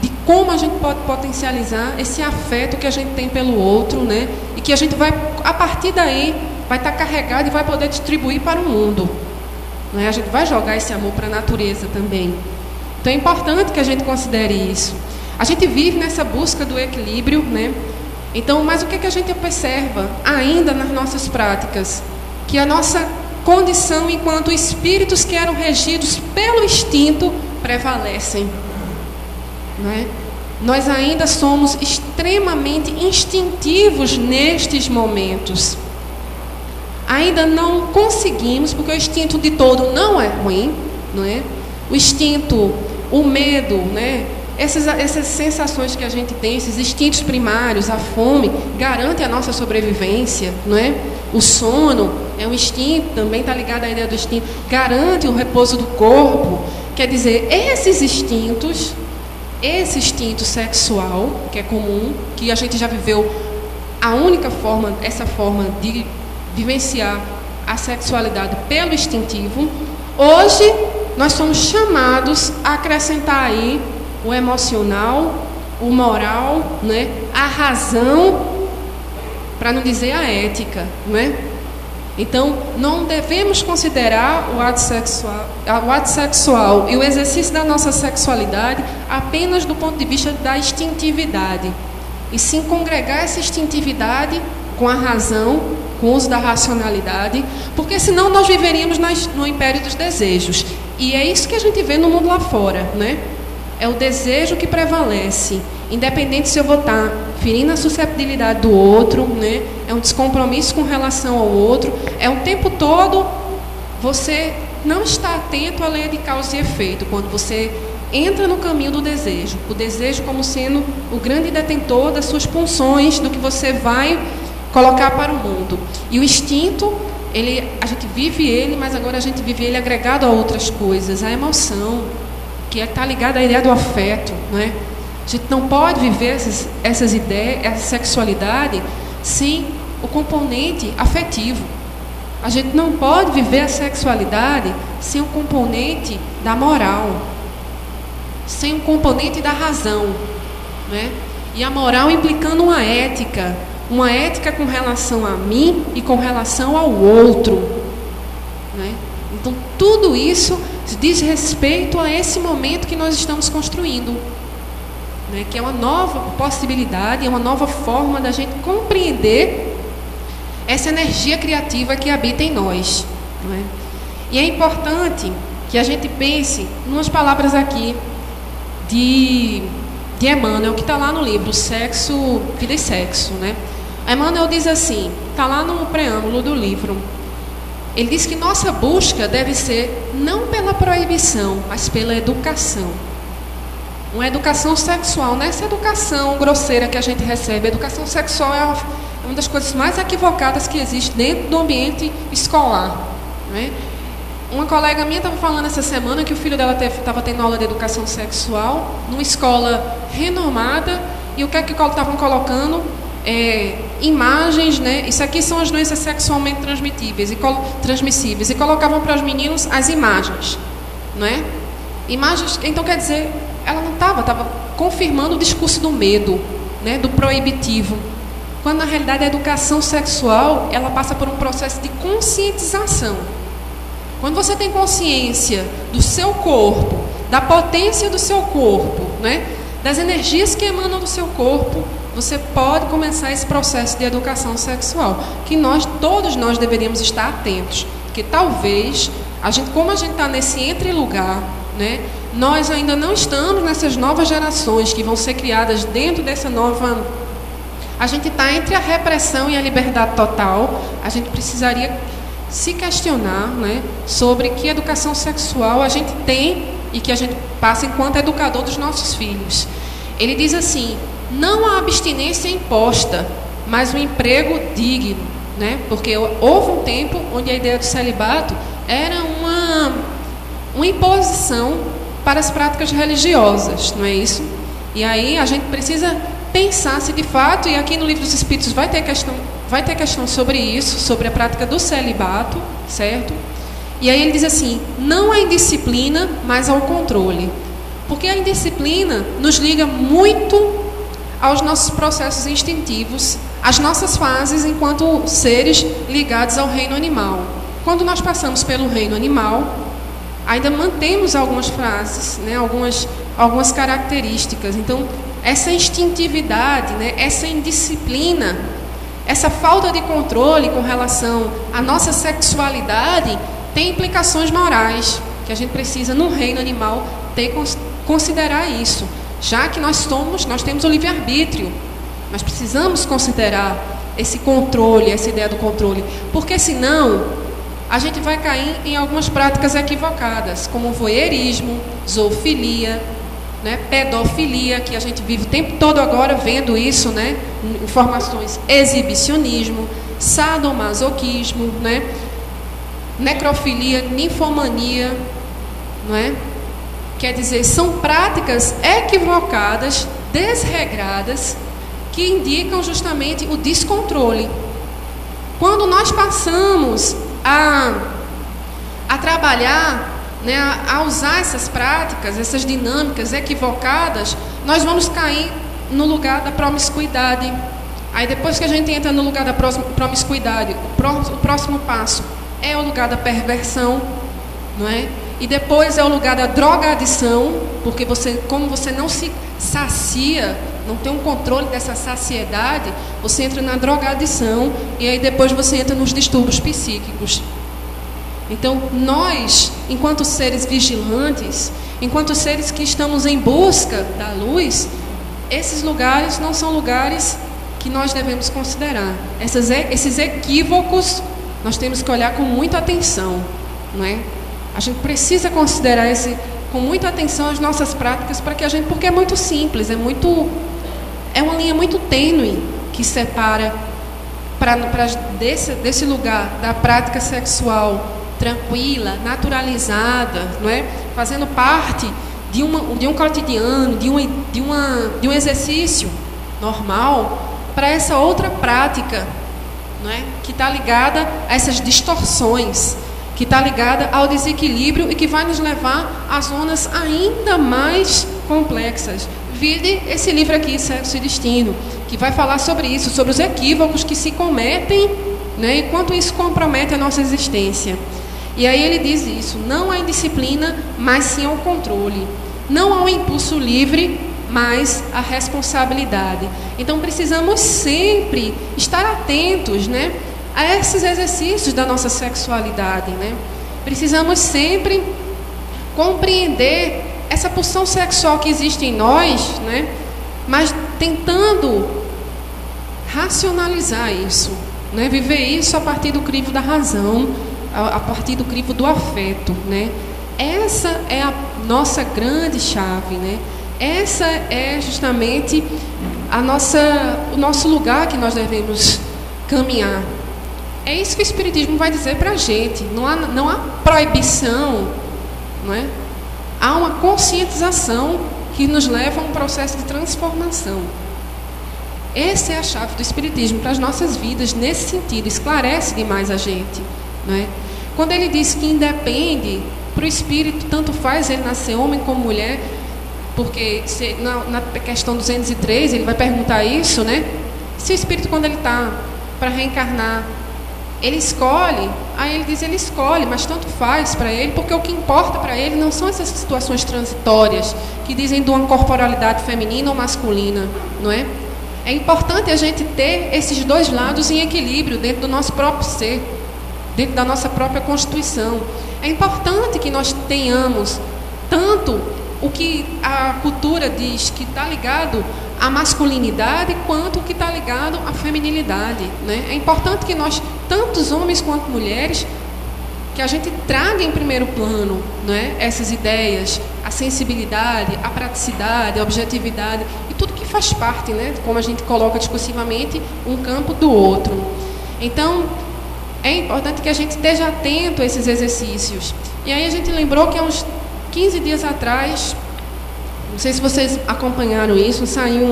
de como a gente pode potencializar esse afeto que a gente tem pelo outro, né? E que a gente vai, a partir daí, vai estar carregado e vai poder distribuir para o mundo. Não é? A gente vai jogar esse amor para a natureza também. Então é importante que a gente considere isso. A gente vive nessa busca do equilíbrio, né? Então, mas o que a gente observa ainda nas nossas práticas? Que a nossa condição enquanto espíritos que eram regidos pelo instinto prevalecem, não é? Nós ainda somos extremamente instintivos nestes momentos. Ainda não conseguimos, porque o instinto de todo não é ruim, não é? O instinto, o medo, né? Essas sensações que a gente tem, esses instintos primários, a fome, garante a nossa sobrevivência, não é? O sono é um instinto, também está ligado à ideia do instinto, garante o repouso do corpo. Quer dizer, esse instinto sexual, que é comum, que a gente já viveu a única forma, essa forma de vivenciar a sexualidade pelo instintivo, hoje nós somos chamados a acrescentar aí o emocional, o moral, né? A razão, para não dizer a ética, não é? Então, não devemos considerar o ato sexual e o exercício da nossa sexualidade apenas do ponto de vista da instintividade, e sim congregar essa instintividade com a razão, com o uso da racionalidade, porque senão nós viveríamos no império dos desejos. E é isso que a gente vê no mundo lá fora, né? É o desejo que prevalece. independente se eu vou estar ferindo a susceptibilidade do outro, né? É um descompromisso com relação ao outro, é um tempo todo você não está atento à lei de causa e efeito, quando você entra no caminho do desejo, o desejo como sendo o grande detentor das suas pulsões, do que você vai colocar para o mundo. E o instinto, a gente vive ele, mas agora a gente vive ele agregado a outras coisas, a emoção, que está ligada à ideia do afeto, não é? A gente não pode viver essas ideias, essa sexualidade, sem o componente afetivo. A gente não pode viver a sexualidade sem o componente da moral, sem o componente da razão, né? E a moral implicando uma ética com relação a mim e com relação ao outro, né? Então, tudo isso diz respeito a esse momento que nós estamos construindo, né? Que é uma nova possibilidade, é uma nova forma da gente compreender essa energia criativa que habita em nós, não é? E é importante que a gente pense em umas palavras aqui de Emmanuel, que está lá no livro Sexo, Vida e Sexo, né? Emmanuel diz assim, está lá no preâmbulo do livro, ele diz que nossa busca deve ser não pela proibição, mas pela educação. Uma educação sexual, não é essa educação grosseira que a gente recebe. A educação sexual é uma das coisas mais equivocadas que existe dentro do ambiente escolar, né? Uma colega minha estava falando essa semana que o filho dela estava tendo aula de educação sexual numa escola renomada, e o que é que estavam colocando? Imagens, né? Isso aqui são as doenças sexualmente transmissíveis, e colocavam para os meninos as imagens, não é? Imagens, então quer dizer, ela não estava confirmando o discurso do medo, né? Do proibitivo, quando na realidade a educação sexual, ela passa por um processo de conscientização. Quando você tem consciência do seu corpo, da potência do seu corpo, né? Das energias que emanam do seu corpo, você pode começar esse processo de educação sexual, que todos nós deveríamos estar atentos, porque talvez, como a gente está nesse entre-lugar, né? Nós ainda não estamos nessas novas gerações que vão ser criadas dentro dessa nova... A gente está entre a repressão e a liberdade total. A gente precisaria se questionar, né, sobre que educação sexual a gente tem e que a gente passa enquanto educador dos nossos filhos. Ele diz assim, não a abstinência imposta, mas o emprego digno, né? Porque houve um tempo onde a ideia do celibato era uma imposição para as práticas religiosas, não é isso? E aí a gente precisa pensar se de fato, e aqui no Livro dos Espíritos vai ter questão sobre isso, sobre a prática do celibato, certo? E aí ele diz assim, não a indisciplina, mas ao controle. Porque a indisciplina nos liga muito aos nossos processos instintivos, às nossas fases enquanto seres ligados ao reino animal. Quando nós passamos pelo reino animal, ainda mantemos algumas frases, né, algumas características. Então, essa instintividade, né, essa indisciplina, essa falta de controle com relação à nossa sexualidade tem implicações morais, que a gente precisa, no reino animal, considerar isso. Já que nós temos o livre-arbítrio, mas precisamos considerar esse controle, essa ideia do controle, porque senão a gente vai cair em algumas práticas equivocadas, como voyeurismo, zoofilia, né, pedofilia, que a gente vive o tempo todo agora vendo isso, né, informações, exibicionismo, sadomasoquismo, né, necrofilia, ninfomania, não é? Quer dizer, são práticas equivocadas, desregradas, que indicam justamente o descontrole. Quando nós passamos a trabalhar, né, a usar essas práticas, essas dinâmicas equivocadas, nós vamos cair no lugar da promiscuidade. Aí depois que a gente entra no lugar da promiscuidade, o próximo passo é o lugar da perversão, não é? E depois é o lugar da drogadição, porque como você não se sacia, não tem um controle dessa saciedade, você entra na drogadição e aí depois você entra nos distúrbios psíquicos. Então, nós, enquanto seres vigilantes, enquanto seres que estamos em busca da luz, esses lugares não são lugares que nós devemos considerar. Esses equívocos nós temos que olhar com muita atenção, não é? A gente precisa considerar com muita atenção as nossas práticas porque é muito simples, é uma linha muito tênue que separa desse lugar da prática sexual tranquila, naturalizada, não é? Fazendo parte de um cotidiano, de um exercício normal, para essa outra prática, não é? Que está ligada a essas distorções, que está ligada ao desequilíbrio e que vai nos levar a zonas ainda mais complexas. Vide esse livro aqui, Sexo e Destino, que vai falar sobre isso, sobre os equívocos que se cometem, né, e quanto isso compromete a nossa existência. E aí ele diz isso: não há indisciplina, mas sim ao controle. Não há um impulso livre, mas a responsabilidade. Então precisamos sempre estar atentos, né, a esses exercícios da nossa sexualidade, né? Precisamos sempre compreender essa pulsão sexual que existe em nós, né? Mas tentando racionalizar isso, né? Viver isso a partir do crivo da razão, a partir do crivo do afeto, né? Essa é a nossa grande chave, né? Essa é justamente o nosso lugar que nós devemos caminhar. É isso que o Espiritismo vai dizer para a gente. Não há proibição, não é? Há uma conscientização que nos leva a um processo de transformação. Essa é a chave do Espiritismo para as nossas vidas, nesse sentido, esclarece demais a gente, não é? Quando ele diz que independe, para o Espírito, tanto faz ele nascer homem como mulher, porque na questão 203 ele vai perguntar isso, né? Se o Espírito, quando ele está para reencarnar, ele escolhe, aí ele diz, ele escolhe, mas tanto faz para ele, porque o que importa para ele não são essas situações transitórias que dizem de uma corporalidade feminina ou masculina, não é? É importante a gente ter esses dois lados em equilíbrio dentro do nosso próprio ser, dentro da nossa própria constituição. É importante que nós tenhamos tanto o que a cultura diz que está ligado à masculinidade, quanto o que está ligado à feminilidade, né? É importante que nós, tanto os homens quanto mulheres, que a gente traga em primeiro plano, né, essas ideias, a sensibilidade, a praticidade, a objetividade e tudo que faz parte, né, como a gente coloca discursivamente um campo do outro. Então, é importante que a gente esteja atento a esses exercícios. E aí a gente lembrou que há uns 15 dias atrás, não sei se vocês acompanharam isso, saiu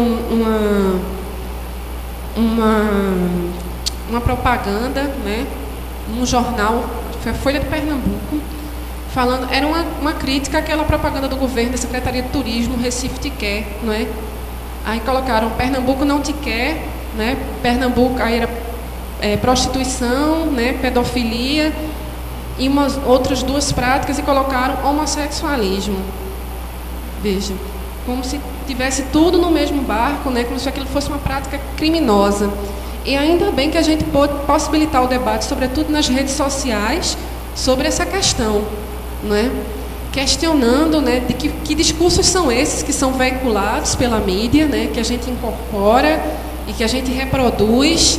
uma propaganda, né, num jornal, foi a Folha de Pernambuco, falando, era uma crítica àquela propaganda do governo da Secretaria de Turismo, Recife te quer, não é? Aí colocaram, Pernambuco não te quer, né? Pernambuco, aí era prostituição, né, pedofilia e outras duas práticas, e colocaram homossexualismo. Veja, como se tivesse tudo no mesmo barco, né, como se aquilo fosse uma prática criminosa. E ainda bem que a gente pôde possibilitar o debate, sobretudo nas redes sociais, sobre essa questão, né? Questionando, né, de que discursos são esses que são veiculados pela mídia, né, que a gente incorpora e que a gente reproduz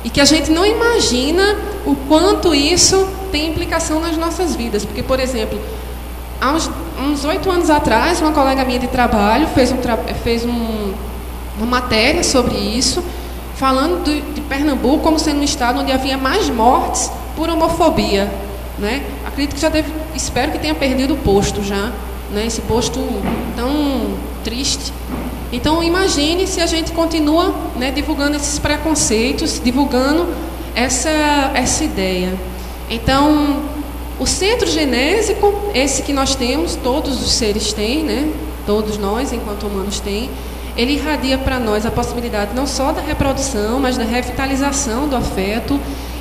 e que a gente não imagina o quanto isso tem implicação nas nossas vidas. Porque, por exemplo, há uns 8 anos atrás, uma colega minha de trabalho fez uma matéria sobre isso, falando de Pernambuco como sendo um estado onde havia mais mortes por homofobia, né? Acredito que já espero que tenha perdido o posto já, né? Esse posto tão triste. Então imagine se a gente continua, né, divulgando esses preconceitos, divulgando essa ideia. Então, o centro genésico, esse que nós temos, todos os seres têm, né? Todos nós, enquanto humanos, têm. Ele irradia para nós a possibilidade não só da reprodução, mas da revitalização do afeto.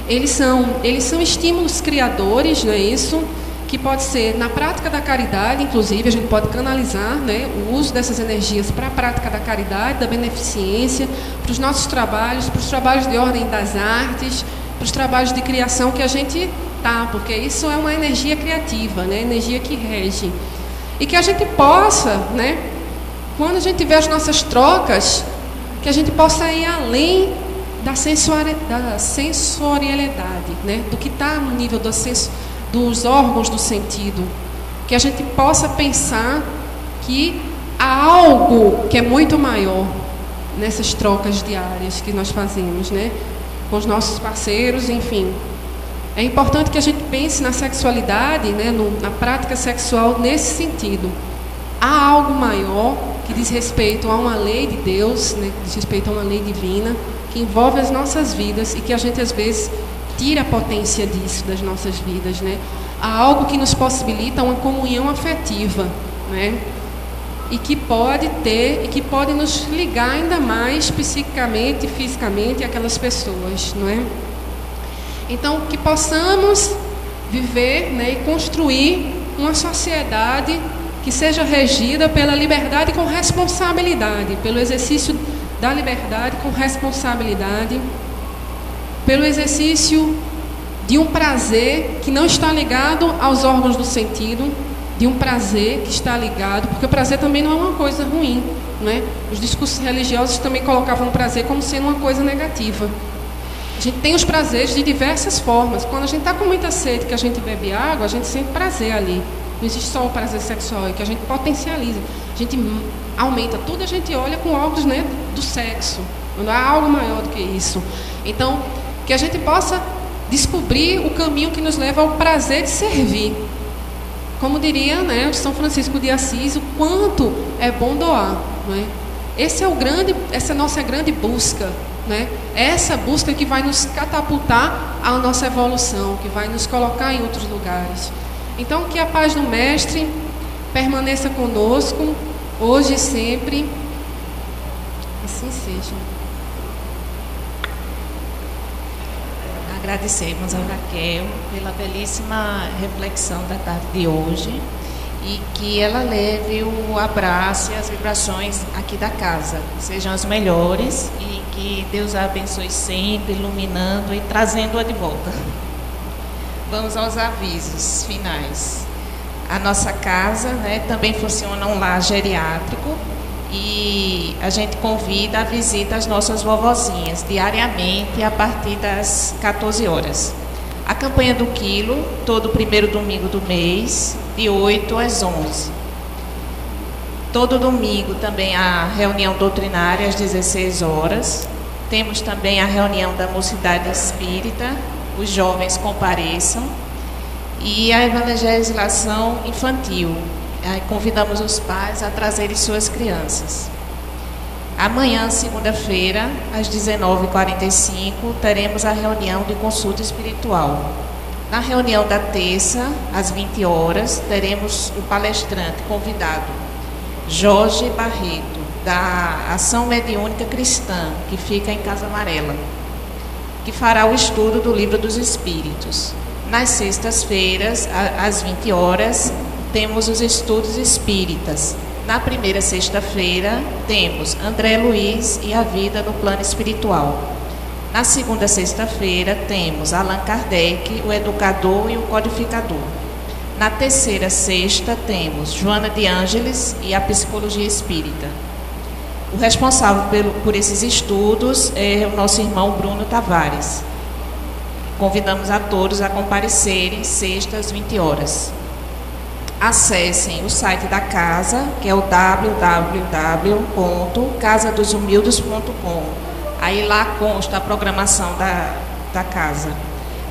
Eles são estímulos criadores, não é isso? Que pode ser na prática da caridade, inclusive, a gente pode canalizar, né, o uso dessas energias para a prática da caridade, da beneficência, para os nossos trabalhos, para os trabalhos de ordem das artes, para os trabalhos de criação que a gente porque isso é uma energia criativa, né, energia que rege. E que a gente possa, né, quando a gente vê as nossas trocas, que a gente possa ir além da sensorialidade, né? Do que está no nível dos órgãos do sentido. Que a gente possa pensar que há algo que é muito maior nessas trocas diárias que nós fazemos, né? Com os nossos parceiros, enfim. É importante que a gente pense na sexualidade, né? Na prática sexual nesse sentido. Há algo maior que diz respeito a uma lei de Deus, né? Que diz respeito a uma lei divina, que envolve as nossas vidas e que a gente às vezes tira a potência disso das nossas vidas, né? Há algo que nos possibilita uma comunhão afetiva, né? E que pode nos ligar ainda mais psiquicamente e fisicamente àquelas pessoas, não é? Então, que possamos viver, né, e construir uma sociedade que seja regida pela liberdade com responsabilidade, pelo exercício da liberdade com responsabilidade, pelo exercício de um prazer que não está ligado aos órgãos do sentido, de um prazer que está ligado, porque o prazer também não é uma coisa ruim, não é? Os discursos religiosos também colocavam o prazer como sendo uma coisa negativa. A gente tem os prazeres de diversas formas. Quando a gente está com muita sede, que a gente bebe água, a gente sente prazer ali. Não existe só o prazer sexual, é que a gente potencializa, a gente aumenta tudo, a gente olha com óculos, né, do sexo. Não há algo maior do que isso. Então, que a gente possa descobrir o caminho que nos leva ao prazer de servir. Como diria, né, o São Francisco de Assis, o quanto é bom doar, não é? Essa é a nossa grande busca, né? Essa busca que vai nos catapultar à nossa evolução, que vai nos colocar em outros lugares. Então, que a paz do Mestre permaneça conosco, hoje e sempre. Assim seja. Agradecemos a Raquel pela belíssima reflexão da tarde de hoje e que ela leve o abraço e as vibrações aqui da casa, sejam as melhores e que Deus a abençoe sempre, iluminando e trazendo-a de volta. Vamos aos avisos finais. A nossa casa, né, também funciona um lar geriátrico e a gente convida a visita às nossas vovozinhas diariamente a partir das 14 horas. A campanha do quilo, todo primeiro domingo do mês, de 8 às 11. Todo domingo também a reunião doutrinária às 16 horas. Temos também a reunião da Mocidade Espírita, os jovens compareçam, e a evangelização infantil. Aí convidamos os pais a trazerem suas crianças. Amanhã, segunda-feira, às 19h45, teremos a reunião de consulta espiritual. Na reunião da terça, às 20 horas, teremos o palestrante convidado, Jorge Barreto, da Ação Mediúnica Cristã, que fica em Casa Amarela, que fará o estudo do Livro dos Espíritos. Nas sextas-feiras, às 20 horas, temos os estudos espíritas. Na primeira sexta-feira, temos André Luiz e a vida no plano espiritual. Na segunda sexta-feira, temos Allan Kardec, o educador e o codificador. Na terceira sexta, temos Joana de Ângeles e a psicologia espírita. O responsável por esses estudos é o nosso irmão Bruno Tavares. Convidamos a todos a comparecerem sexta às 20 horas. Acessem o site da casa, que é o www.casadosumildes.com. Aí lá consta a programação da casa.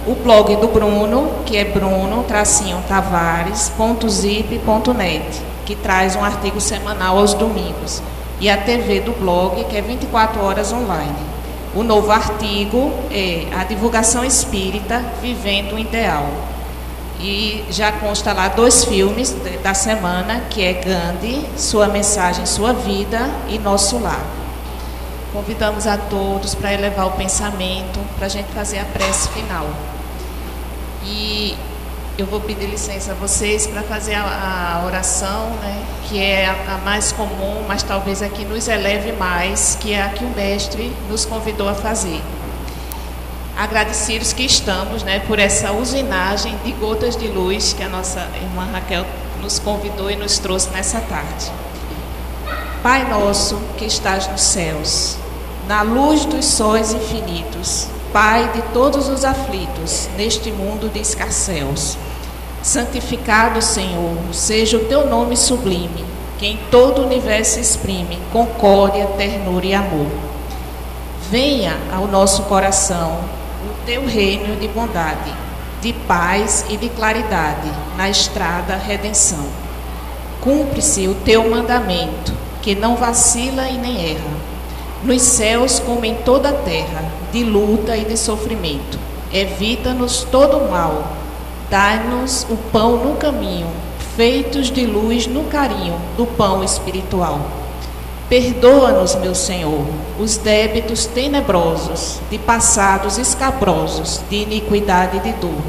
O blog do Bruno, que é bruno-tavares.zip.net, que traz um artigo semanal aos domingos. E a TV do blog, que é 24 horas online. O novo artigo é a divulgação espírita Vivendo o Ideal. E já consta lá 2 filmes da semana, que é Gandhi, Sua Mensagem, Sua Vida e Nosso Lar. Convidamos a todos para elevar o pensamento, para a gente fazer a prece final. E eu vou pedir licença a vocês para fazer a oração, né, que é a mais comum, mas talvez a que nos eleve mais, que é a que o Mestre nos convidou a fazer. Agradecer os que estamos, né, por essa usinagem de gotas de luz que a nossa irmã Raquel nos convidou e nos trouxe nessa tarde. Pai nosso que estás nos céus, na luz dos sóis infinitos, Pai de todos os aflitos, neste mundo de escarcéus, santificado, Senhor, seja o teu nome sublime, que em todo o universo exprime concórdia, ternura e amor. Venha ao nosso coração o teu reino de bondade, de paz e de claridade, na estrada redenção. Cumpre-se o teu mandamento, que não vacila e nem erra, nos céus como em toda a terra, de luta e de sofrimento. Evita-nos todo o mal, dai-nos o pão no caminho, feitos de luz no carinho do pão espiritual. Perdoa-nos, meu Senhor, os débitos tenebrosos, de passados escabrosos, de iniquidade e de dor.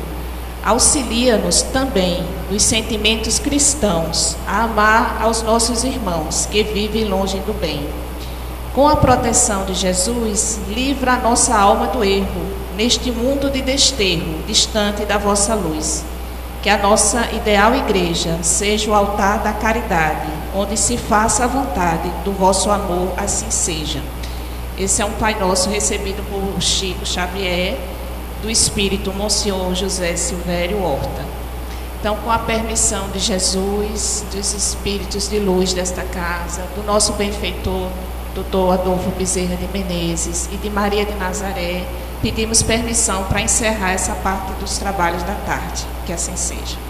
Auxilia-nos também nos sentimentos cristãos, a amar aos nossos irmãos que vivem longe do bem. Com a proteção de Jesus, livra a nossa alma do erro, neste mundo de desterro, distante da vossa luz. Que a nossa ideal igreja seja o altar da caridade, onde se faça a vontade do vosso amor, assim seja. Esse é um Pai Nosso recebido por Chico Xavier, do Espírito Monsenhor José Silvério Horta. Então, com a permissão de Jesus, dos Espíritos de luz desta casa, do nosso benfeitor, Dr. Adolfo Bezerra de Menezes e de Maria de Nazaré, pedimos permissão para encerrar essa parte dos trabalhos da tarde. Que assim seja.